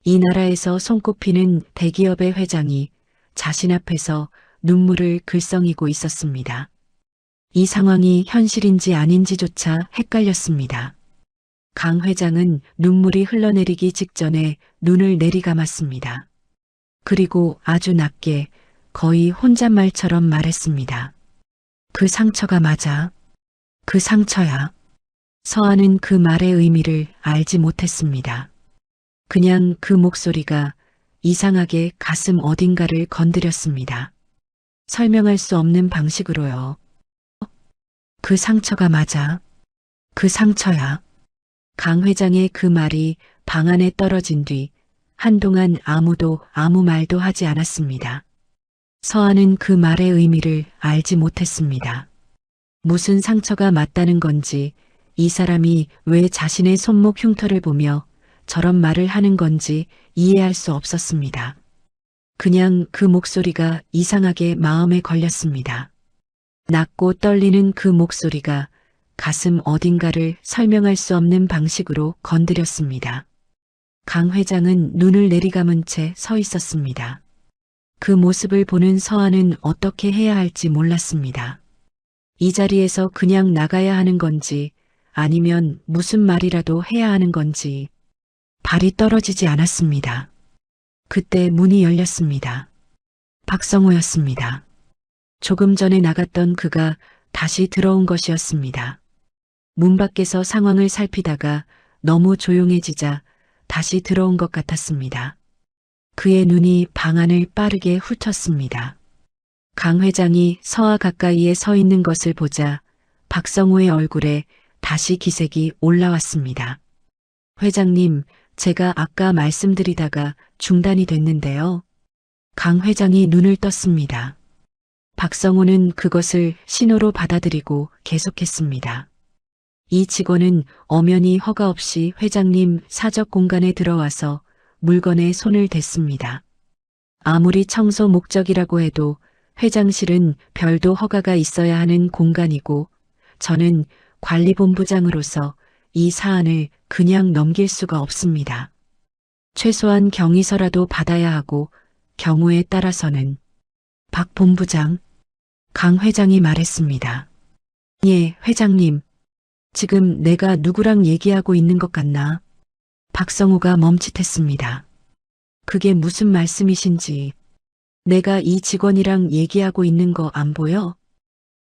이 나라에서 손꼽히는 대기업의 회장이 자신 앞에서 눈물을 글썽이고 있었습니다. 이 상황이 현실인지 아닌지조차 헷갈렸습니다. 강 회장은 눈물이 흘러내리기 직전에 눈을 내리감았습니다. 그리고 아주 낮게 거의 혼잣말처럼 말했습니다. 그 상처가 맞아. 그 상처야. 서아는 그 말의 의미를 알지 못했습니다. 그냥 그 목소리가 이상하게 가슴 어딘가를 건드렸습니다. 설명할 수 없는 방식으로요. 그 상처가 맞아. 그 상처야. 강 회장의 그 말이 방 안에 떨어진 뒤 한동안 아무도 아무 말도 하지 않았습니다. 서아는 그 말의 의미를 알지 못했습니다. 무슨 상처가 맞다는 건지, 이 사람이 왜 자신의 손목 흉터를 보며 저런 말을 하는 건지 이해할 수 없었습니다. 그냥 그 목소리가 이상하게 마음에 걸렸습니다. 낮고 떨리는 그 목소리가 가슴 어딘가를 설명할 수 없는 방식으로 건드렸습니다. 강 회장은 눈을 내리감은 채 서 있었습니다. 그 모습을 보는 서아는 어떻게 해야 할지 몰랐습니다. 이 자리에서 그냥 나가야 하는 건지 아니면 무슨 말이라도 해야 하는 건지 발이 떨어지지 않았습니다. 그때 문이 열렸습니다. 박성호였습니다. 조금 전에 나갔던 그가 다시 들어온 것이었습니다. 문 밖에서 상황을 살피다가 너무 조용해지자 다시 들어온 것 같았습니다. 그의 눈이 방 안을 빠르게 훑었습니다. 강 회장이 서아 가까이에 서 있는 것을 보자 박성호의 얼굴에 다시 기색이 올라왔습니다. 회장님, 제가 아까 말씀드리다가 중단이 됐는데요. 강 회장이 눈을 떴습니다. 박성호는 그것을 신호로 받아들이고 계속했습니다. 이 직원은 엄연히 허가 없이 회장님 사적 공간에 들어와서 물건에 손을 댔습니다. 아무리 청소 목적이라고 해도 회장실은 별도 허가가 있어야 하는 공간이고 저는 관리본부장으로서 이 사안을 그냥 넘길 수가 없습니다. 최소한 경위서라도 받아야 하고 경우에 따라서는 박 본부장, 강 회장이 말했습니다. 예, 회장님. 지금 내가 누구랑 얘기하고 있는 것 같나? 박성호가 멈칫했습니다. 그게 무슨 말씀이신지. 내가 이 직원이랑 얘기하고 있는 거 안 보여?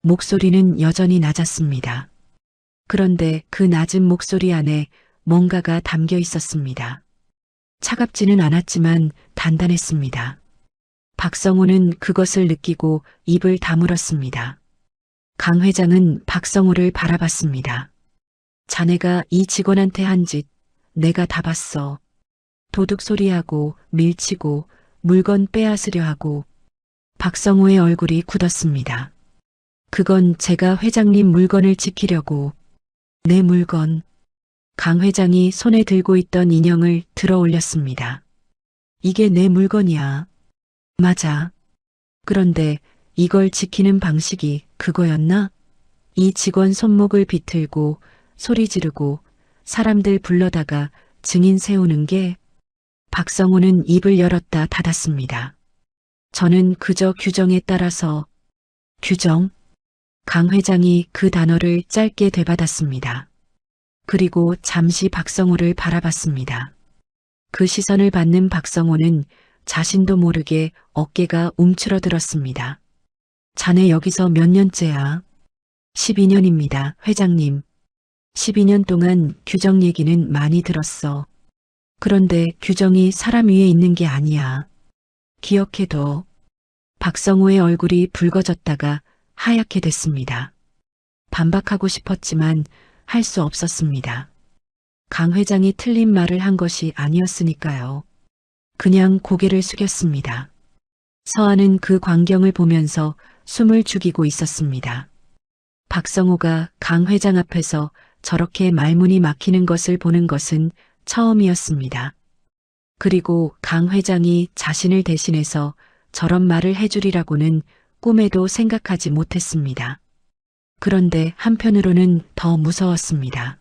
목소리는 여전히 낮았습니다. 그런데 그 낮은 목소리 안에 뭔가가 담겨 있었습니다. 차갑지는 않았지만 단단했습니다. 박성호는 그것을 느끼고 입을 다물었습니다. 강 회장은 박성호를 바라봤습니다. 자네가 이 직원한테 한 짓 내가 다 봤어. 도둑 소리하고 밀치고 물건 빼앗으려 하고. 박성호의 얼굴이 굳었습니다. 그건 제가 회장님 물건을 지키려고. 내 물건. 강 회장이 손에 들고 있던 인형을 들어 올렸습니다. 이게 내 물건이야. 맞아. 그런데 이걸 지키는 방식이 그거였나? 이 직원 손목을 비틀고 소리 지르고 사람들 불러다가 증인 세우는 게. 박성호는 입을 열었다 닫았습니다. 저는 그저 규정에 따라서. 규정? 강 회장이 그 단어를 짧게 되받았습니다. 그리고 잠시 박성호를 바라봤습니다. 그 시선을 받는 박성호는 자신도 모르게 어깨가 움츠러들었습니다. 자네 여기서 몇 년째야? 12년입니다, 회장님. 12년 동안 규정 얘기는 많이 들었어. 그런데 규정이 사람 위에 있는 게 아니야. 기억해둬. 박성호의 얼굴이 붉어졌다가 하얗게 됐습니다. 반박하고 싶었지만 할 수 없었습니다. 강 회장이 틀린 말을 한 것이 아니었으니까요. 그냥 고개를 숙였습니다. 서아는 그 광경을 보면서 숨을 죽이고 있었습니다. 박성호가 강 회장 앞에서 저렇게 말문이 막히는 것을 보는 것은 처음이었습니다. 그리고 강 회장이 자신을 대신해서 저런 말을 해주리라고는 꿈에도 생각하지 못했습니다. 그런데 한편으로는 더 무서웠습니다.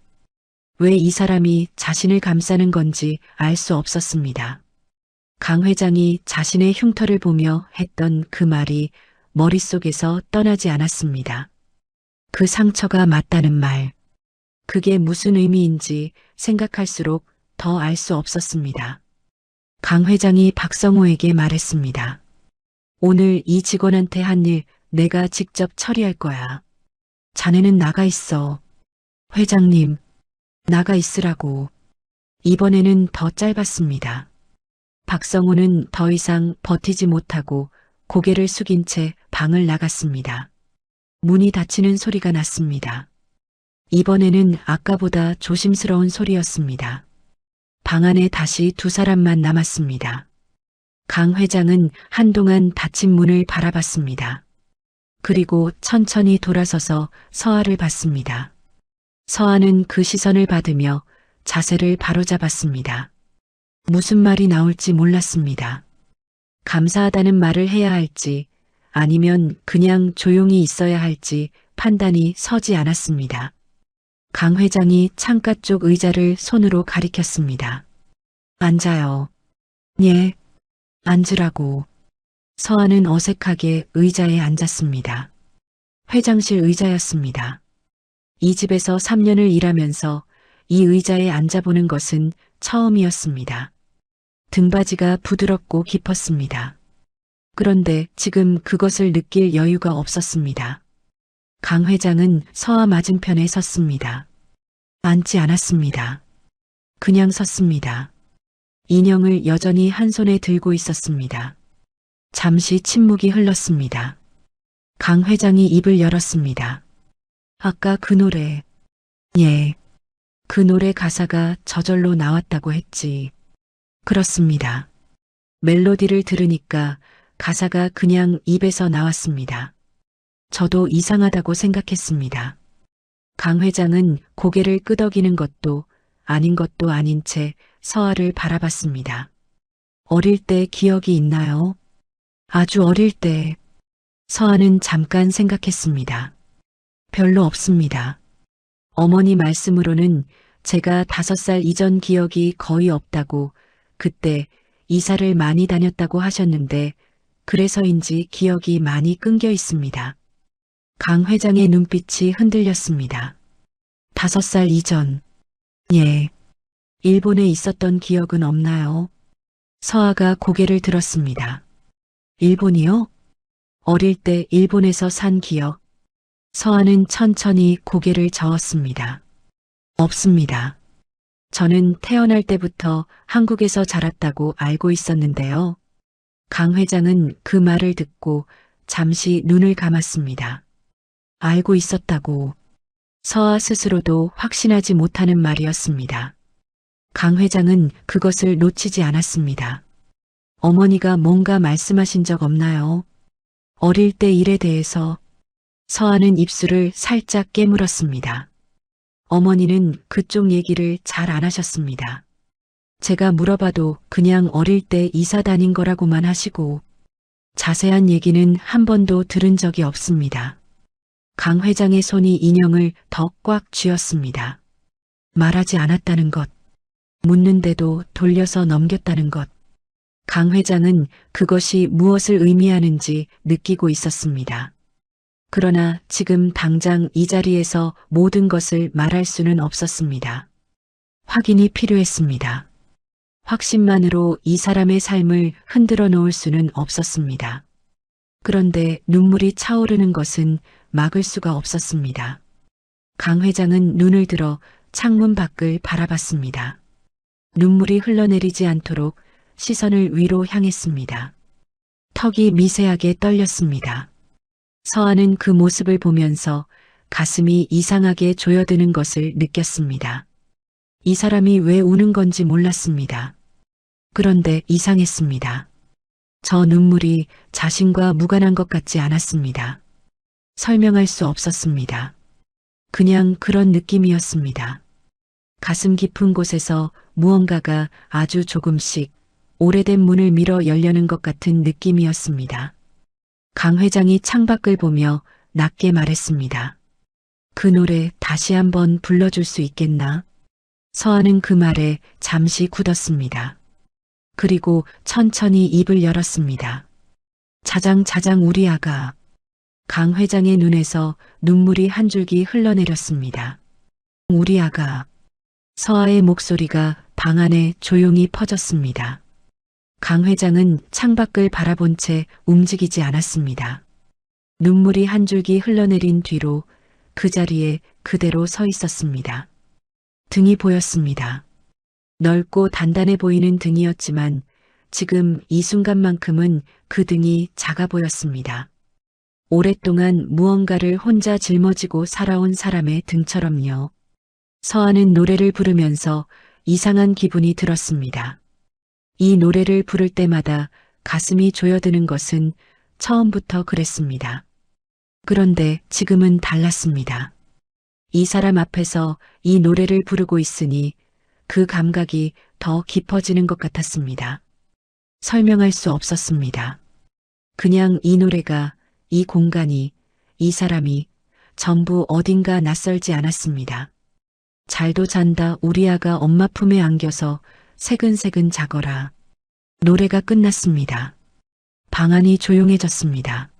왜 이 사람이 자신을 감싸는 건지 알 수 없었습니다. 강 회장이 자신의 흉터를 보며 했던 그 말이 머릿속에서 떠나지 않았습니다. 그 상처가 맞다는 말. 그게 무슨 의미인지 생각할수록 더 알 수 없었습니다. 강 회장이 박성호에게 말했습니다. 오늘 이 직원한테 한 일 내가 직접 처리할 거야. 자네는 나가 있어. 회장님, 나가 있으라고. 이번에는 더 짧았습니다. 박성호는 더 이상 버티지 못하고 고개를 숙인 채 방을 나갔습니다. 문이 닫히는 소리가 났습니다. 이번에는 아까보다 조심스러운 소리였습니다. 방 안에 다시 두 사람만 남았습니다. 강 회장은 한동안 닫힌 문을 바라봤습니다. 그리고 천천히 돌아서서 서아를 봤습니다. 서아는 그 시선을 받으며 자세를 바로잡았습니다. 무슨 말이 나올지 몰랐습니다. 감사하다는 말을 해야 할지 아니면 그냥 조용히 있어야 할지 판단이 서지 않았습니다. 강 회장이 창가 쪽 의자를 손으로 가리켰습니다. 앉아요. 예, 앉으라고. 서아는 어색하게 의자에 앉았습니다. 회장실 의자였습니다. 이 집에서 3년을 일하면서 이 의자에 앉아보는 것은 처음이었습니다. 등받이가 부드럽고 깊었습니다. 그런데 지금 그것을 느낄 여유가 없었습니다. 강 회장은 서아 맞은편에 섰습니다. 앉지 않았습니다. 그냥 섰습니다. 인형을 여전히 한 손에 들고 있었습니다. 잠시 침묵이 흘렀습니다. 강 회장이 입을 열었습니다. 아까 그 노래. 예. 그 노래 가사가 저절로 나왔다고 했지. 그렇습니다. 멜로디를 들으니까 가사가 그냥 입에서 나왔습니다. 저도 이상하다고 생각했습니다. 강 회장은 고개를 끄덕이는 것도 아닌 것도 아닌 채 서아를 바라봤습니다. 어릴 때 기억이 있나요? 아주 어릴 때. 서아는 잠깐 생각했습니다. 별로 없습니다. 어머니 말씀으로는 제가 5살 이전 기억이 거의 없다고 그때 이사를 많이 다녔다고 하셨는데 그래서인지 기억이 많이 끊겨 있습니다. 강 회장의 눈빛이 흔들렸습니다. 5살 이전. 예. 일본에 있었던 기억은 없나요? 서아가 고개를 들었습니다. 일본이요? 어릴 때 일본에서 산 기억. 서아는 천천히 고개를 저었습니다. 없습니다. 저는 태어날 때부터 한국에서 자랐다고 알고 있었는데요. 강 회장은 그 말을 듣고 잠시 눈을 감았습니다. 알고 있었다고. 서아 스스로도 확신하지 못하는 말이었습니다. 강 회장은 그것을 놓치지 않았습니다. 어머니가 뭔가 말씀하신 적 없나요? 어릴 때 일에 대해서. 서아는 입술을 살짝 깨물었습니다. 어머니는 그쪽 얘기를 잘 안 하셨습니다. 제가 물어봐도 그냥 어릴 때 이사 다닌 거라고만 하시고 자세한 얘기는 한 번도 들은 적이 없습니다. 강 회장의 손이 인형을 더 꽉 쥐었습니다. 말하지 않았다는 것, 묻는데도 돌려서 넘겼다는 것. 강 회장은 그것이 무엇을 의미하는지 느끼고 있었습니다. 그러나 지금 당장 이 자리에서 모든 것을 말할 수는 없었습니다. 확인이 필요했습니다. 확신만으로 이 사람의 삶을 흔들어 놓을 수는 없었습니다. 그런데 눈물이 차오르는 것은 막을 수가 없었습니다. 강 회장은 눈을 들어 창문 밖을 바라봤습니다. 눈물이 흘러내리지 않도록 시선을 위로 향했습니다. 턱이 미세하게 떨렸습니다. 서아는 그 모습을 보면서 가슴이 이상하게 조여드는 것을 느꼈습니다. 이 사람이 왜 우는 건지 몰랐습니다. 그런데 이상했습니다. 저 눈물이 자신과 무관한 것 같지 않았습니다. 설명할 수 없었습니다. 그냥 그런 느낌이었습니다. 가슴 깊은 곳에서 무언가가 아주 조금씩 오래된 문을 밀어 열려는 것 같은 느낌이었습니다. 강 회장이 창밖을 보며 낮게 말했습니다. 그 노래 다시 한번 불러줄 수 있겠나? 서아는 그 말에 잠시 굳었습니다. 그리고 천천히 입을 열었습니다. 자장자장 우리 아가. 강 회장의 눈에서 눈물이 한 줄기 흘러내렸습니다. 우리 아가. 서아의 목소리가 방 안에 조용히 퍼졌습니다. 강 회장은 창밖을 바라본 채 움직이지 않았습니다. 눈물이 한 줄기 흘러내린 뒤로 그 자리에 그대로 서 있었습니다. 등이 보였습니다. 넓고 단단해 보이는 등이었지만 지금 이 순간만큼은 그 등이 작아 보였습니다. 오랫동안 무언가를 혼자 짊어지고 살아온 사람의 등처럼요. 서아는 노래를 부르면서 이상한 기분이 들었습니다. 이 노래를 부를 때마다 가슴이 조여드는 것은 처음부터 그랬습니다. 그런데 지금은 달랐습니다. 이 사람 앞에서 이 노래를 부르고 있으니 그 감각이 더 깊어지는 것 같았습니다. 설명할 수 없었습니다. 그냥 이 노래가, 이 공간이, 이 사람이 전부 어딘가 낯설지 않았습니다. 잘도 잔다 우리 아가 엄마 품에 안겨서 새근새근 자거라. 노래가 끝났습니다. 방 안이 조용해졌습니다.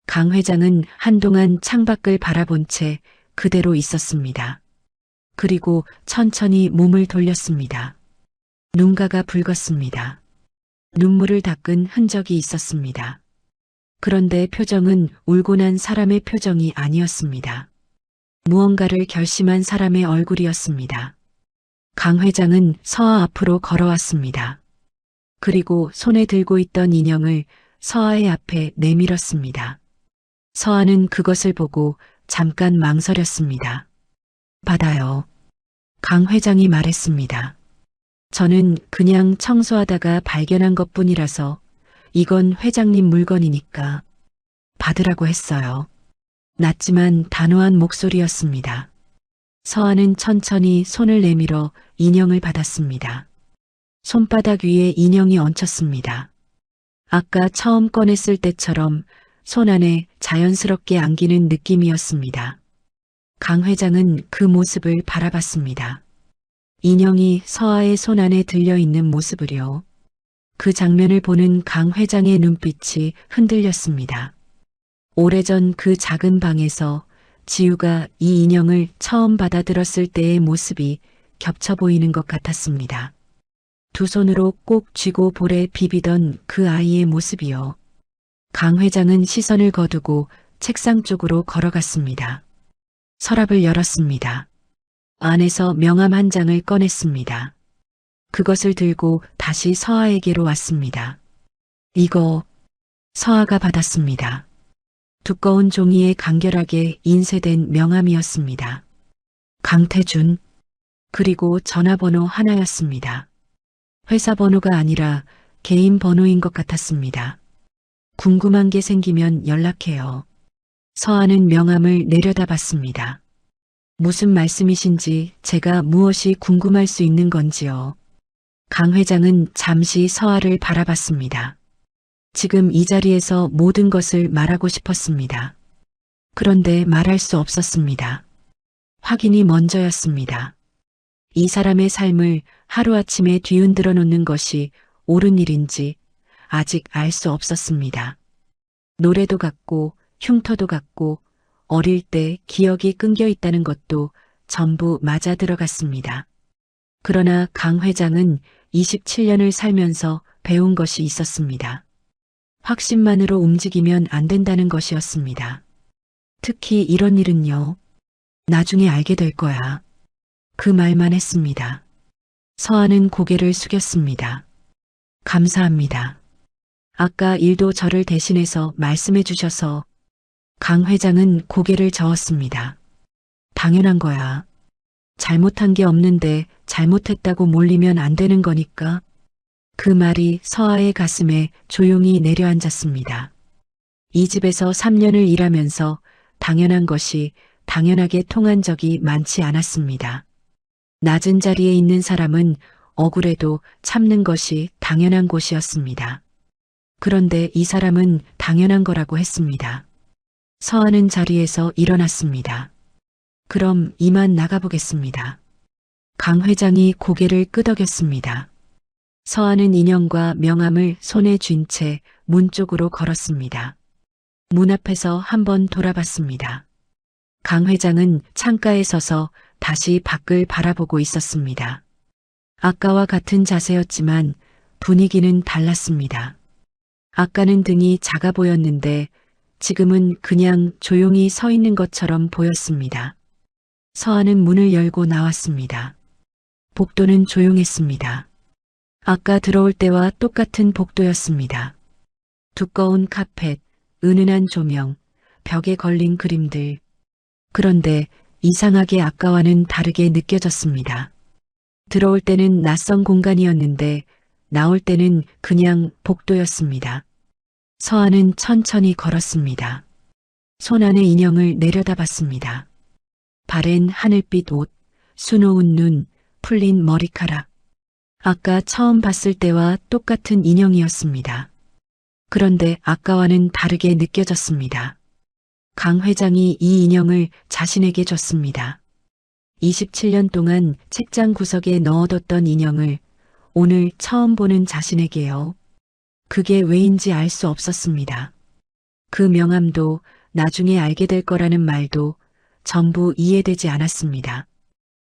강 회장은 한동안 창밖을 바라본 채 그대로 있었습니다. 그리고 천천히 몸을 돌렸습니다. 눈가가 붉었습니다. 눈물을 닦은 흔적이 있었습니다. 그런데 표정은 울고 난 사람의 표정이 아니었습니다. 무언가를 결심한 사람의 얼굴이었습니다. 강 회장은 서아 앞으로 걸어왔습니다. 그리고 손에 들고 있던 인형을 서아의 앞에 내밀었습니다. 서아는 그것을 보고 잠깐 망설였습니다. 받아요. 강 회장이 말했습니다. 저는 그냥 청소하다가 발견한 것뿐이라서 이건 회장님 물건이니까 받으라고 했어요. 낮지만 단호한 목소리였습니다. 서아는 천천히 손을 내밀어 인형을 받았습니다. 손바닥 위에 인형이 얹혔습니다. 아까 처음 꺼냈을 때처럼 손 안에 자연스럽게 안기는 느낌이었습니다. 강 회장은 그 모습을 바라봤습니다. 인형이 서아의 손 안에 들려있는 모습을요. 그 장면을 보는 강 회장의 눈빛이 흔들렸습니다. 오래전 그 작은 방에서 지우가 이 인형을 처음 받아들었을 때의 모습이 겹쳐 보이는 것 같았습니다. 두 손으로 꼭 쥐고 볼에 비비던 그 아이의 모습이요. 강 회장은 시선을 거두고 책상 쪽으로 걸어갔습니다. 서랍을 열었습니다. 안에서 명함 한 장을 꺼냈습니다. 그것을 들고 다시 서아에게로 왔습니다. 이거 서아가 받았습니다. 두꺼운 종이에 간결하게 인쇄된 명함이었습니다. 강태준, 그리고 전화번호 하나였습니다. 회사 번호가 아니라 개인 번호인 것 같았습니다. 궁금한 게 생기면 연락해요. 서아는 명함을 내려다봤습니다. 무슨 말씀이신지 제가 무엇이 궁금할 수 있는 건지요. 강 회장은 잠시 서아를 바라봤습니다. 지금 이 자리에서 모든 것을 말하고 싶었습니다. 그런데 말할 수 없었습니다. 확인이 먼저였습니다. 이 사람의 삶을 하루아침에 뒤흔들어 놓는 것이 옳은 일인지 아직 알 수 없었습니다. 노래도 같고 흉터도 같고 어릴 때 기억이 끊겨 있다는 것도 전부 맞아 들어갔습니다. 그러나 강 회장은 27년을 살면서 배운 것이 있었습니다. 확신만으로 움직이면 안 된다는 것이었습니다. 특히 이런 일은요. 나중에 알게 될 거야. 그 말만 했습니다. 서아는 고개를 숙였습니다. 감사합니다. 아까 일도 저를 대신해서 말씀해 주셔서 강 회장은 고개를 저었습니다. 당연한 거야. 잘못한 게 없는데 잘못했다고 몰리면 안 되는 거니까. 그 말이 서아의 가슴에 조용히 내려앉았습니다. 이 집에서 3년을 일하면서 당연한 것이 당연하게 통한 적이 많지 않았습니다. 낮은 자리에 있는 사람은 억울해도 참는 것이 당연한 곳이었습니다. 그런데 이 사람은 당연한 거라고 했습니다. 서아는 자리에서 일어났습니다. 그럼 이만 나가보겠습니다. 강 회장이 고개를 끄덕였습니다. 서아는 인형과 명함을 손에 쥔 채 문 쪽으로 걸었습니다. 문 앞에서 한번 돌아봤습니다. 강 회장은 창가에 서서 다시 밖을 바라보고 있었습니다. 아까와 같은 자세였지만 분위기는 달랐습니다. 아까는 등이 작아 보였는데 지금은 그냥 조용히 서 있는 것처럼 보였습니다. 서아는 문을 열고 나왔습니다. 복도는 조용했습니다. 아까 들어올 때와 똑같은 복도였습니다. 두꺼운 카펫, 은은한 조명, 벽에 걸린 그림들. 그런데 이상하게 아까와는 다르게 느껴졌습니다. 들어올 때는 낯선 공간이었는데 나올 때는 그냥 복도였습니다. 서아는 천천히 걸었습니다. 손 안에 인형을 내려다봤습니다. 바랜 하늘빛 옷, 수놓은 눈, 풀린 머리카락. 아까 처음 봤을 때와 똑같은 인형이었습니다. 그런데 아까와는 다르게 느껴졌습니다. 강 회장이 이 인형을 자신에게 줬습니다. 27년 동안 책장 구석에 넣어뒀던 인형을 오늘 처음 보는 자신에게요. 그게 왜인지 알 수 없었습니다. 그 명함도 나중에 알게 될 거라는 말도 전부 이해되지 않았습니다.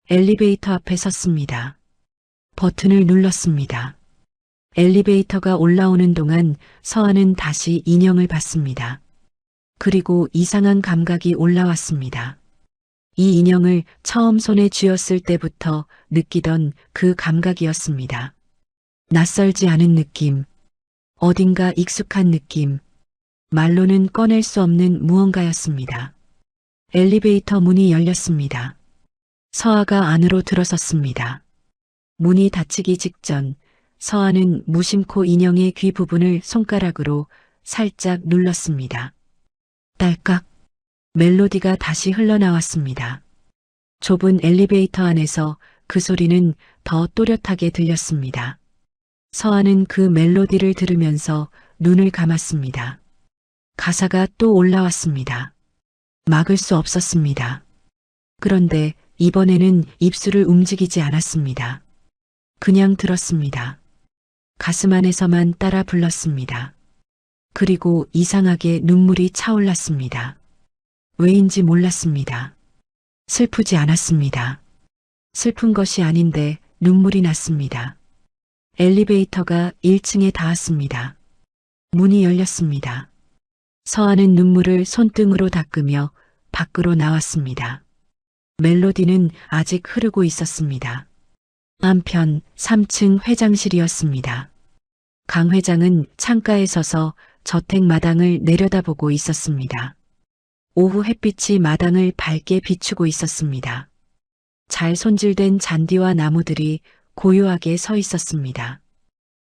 엘리베이터 앞에 섰습니다. 버튼을 눌렀습니다. 엘리베이터가 올라오는 동안 서아는 다시 인형을 봤습니다. 그리고 이상한 감각이 올라왔습니다. 이 인형을 처음 손에 쥐었을 때부터 느끼던 그 감각이었습니다. 낯설지 않은 느낌, 어딘가 익숙한 느낌, 말로는 꺼낼 수 없는 무언가였습니다. 엘리베이터 문이 열렸습니다. 서아가 안으로 들어섰습니다. 문이 닫히기 직전 서아는 무심코 인형의 귀 부분을 손가락으로 살짝 눌렀습니다. 딸깍. 멜로디가 다시 흘러나왔습니다. 좁은 엘리베이터 안에서 그 소리는 더 또렷하게 들렸습니다. 서아는 그 멜로디를 들으면서 눈을 감았습니다. 가사가 또 올라왔습니다. 막을 수 없었습니다. 그런데 이번에는 입술을 움직이지 않았습니다. 그냥 들었습니다. 가슴 안에서만 따라 불렀습니다. 그리고 이상하게 눈물이 차올랐습니다. 왜인지 몰랐습니다. 슬프지 않았습니다. 슬픈 것이 아닌데 눈물이 났습니다. 엘리베이터가 1층에 닿았습니다. 문이 열렸습니다. 서아는 눈물을 손등으로 닦으며 밖으로 나왔습니다. 멜로디는 아직 흐르고 있었습니다. 한편 3층 회장실이었습니다. 강 회장은 창가에 서서 저택 마당을 내려다보고 있었습니다. 오후 햇빛이 마당을 밝게 비추고 있었습니다. 잘 손질된 잔디와 나무들이 고요하게 서 있었습니다.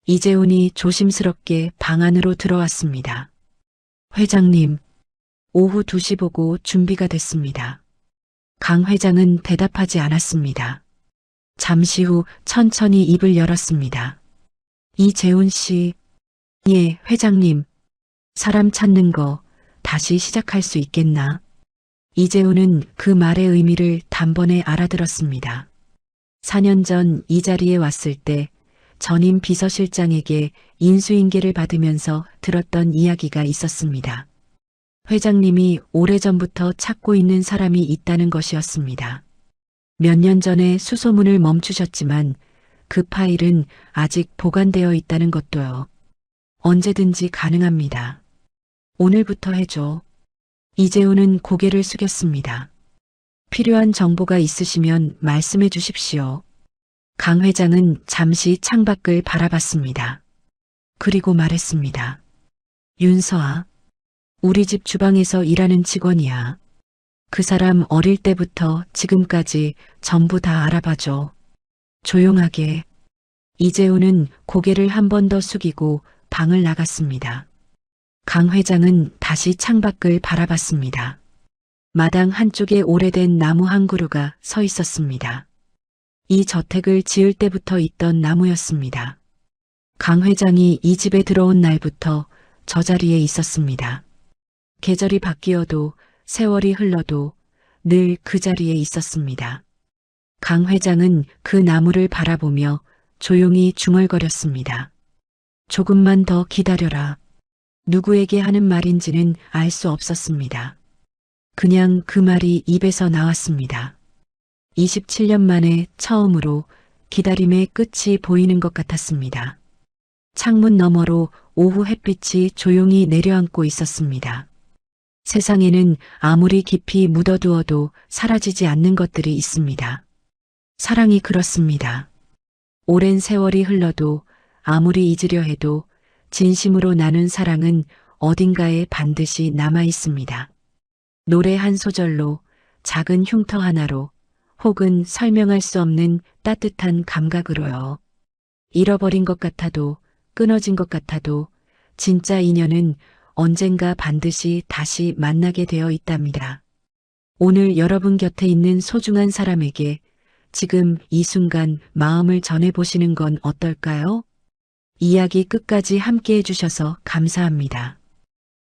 이재훈이 조심스럽게 방 안으로 들어왔습니다. 회장님, 오후 2시 보고 준비가 됐습니다. 강 회장은 대답하지 않았습니다. 잠시 후 천천히 입을 열었습니다. 이재훈 씨, 예, 회장님. 사람 찾는 거 다시 시작할 수 있겠나? 이재훈은 그 말의 의미를 단번에 알아들었습니다. 4년 전 이 자리에 왔을 때 전임 비서실장에게 인수인계를 받으면서 들었던 이야기가 있었습니다. 회장님이 오래전부터 찾고 있는 사람이 있다는 것이었습니다. 몇 년 전에 수소문을 멈추셨지만 그 파일은 아직 보관되어 있다는 것도요. 언제든지 가능합니다. 오늘부터 해줘. 이재훈은 고개를 숙였습니다. 필요한 정보가 있으시면 말씀해 주십시오. 강 회장은 잠시 창밖을 바라봤습니다. 그리고 말했습니다. 윤서아, 우리 집 주방에서 일하는 직원이야. 그 사람 어릴 때부터 지금까지 전부 다 알아봐줘. 조용하게. 이재우는 고개를 한 번 더 숙이고 방을 나갔습니다. 강 회장은 다시 창밖을 바라봤습니다. 마당 한쪽에 오래된 나무 한 그루가 서 있었습니다. 이 저택을 지을 때부터 있던 나무였습니다. 강 회장이 이 집에 들어온 날부터 저 자리에 있었습니다. 계절이 바뀌어도 세월이 흘러도 늘 그 자리에 있었습니다. 강 회장은 그 나무를 바라보며 조용히 중얼거렸습니다. 조금만 더 기다려라. 누구에게 하는 말인지는 알 수 없었습니다. 그냥 그 말이 입에서 나왔습니다. 27년 만에 처음으로 기다림의 끝이 보이는 것 같았습니다. 창문 너머로 오후 햇빛이 조용히 내려앉고 있었습니다. 세상에는 아무리 깊이 묻어두어도 사라지지 않는 것들이 있습니다. 사랑이 그렇습니다. 오랜 세월이 흘러도 아무리 잊으려 해도 진심으로 나눈 사랑은 어딘가에 반드시 남아 있습니다. 노래 한 소절로, 작은 흉터 하나로, 혹은 설명할 수 없는 따뜻한 감각으로요. 잃어버린 것 같아도, 끊어진 것 같아도 진짜 인연은 언젠가 반드시 다시 만나게 되어 있답니다. 오늘 여러분 곁에 있는 소중한 사람에게 지금 이 순간 마음을 전해보시는 건 어떨까요? 이야기 끝까지 함께 해주셔서 감사합니다.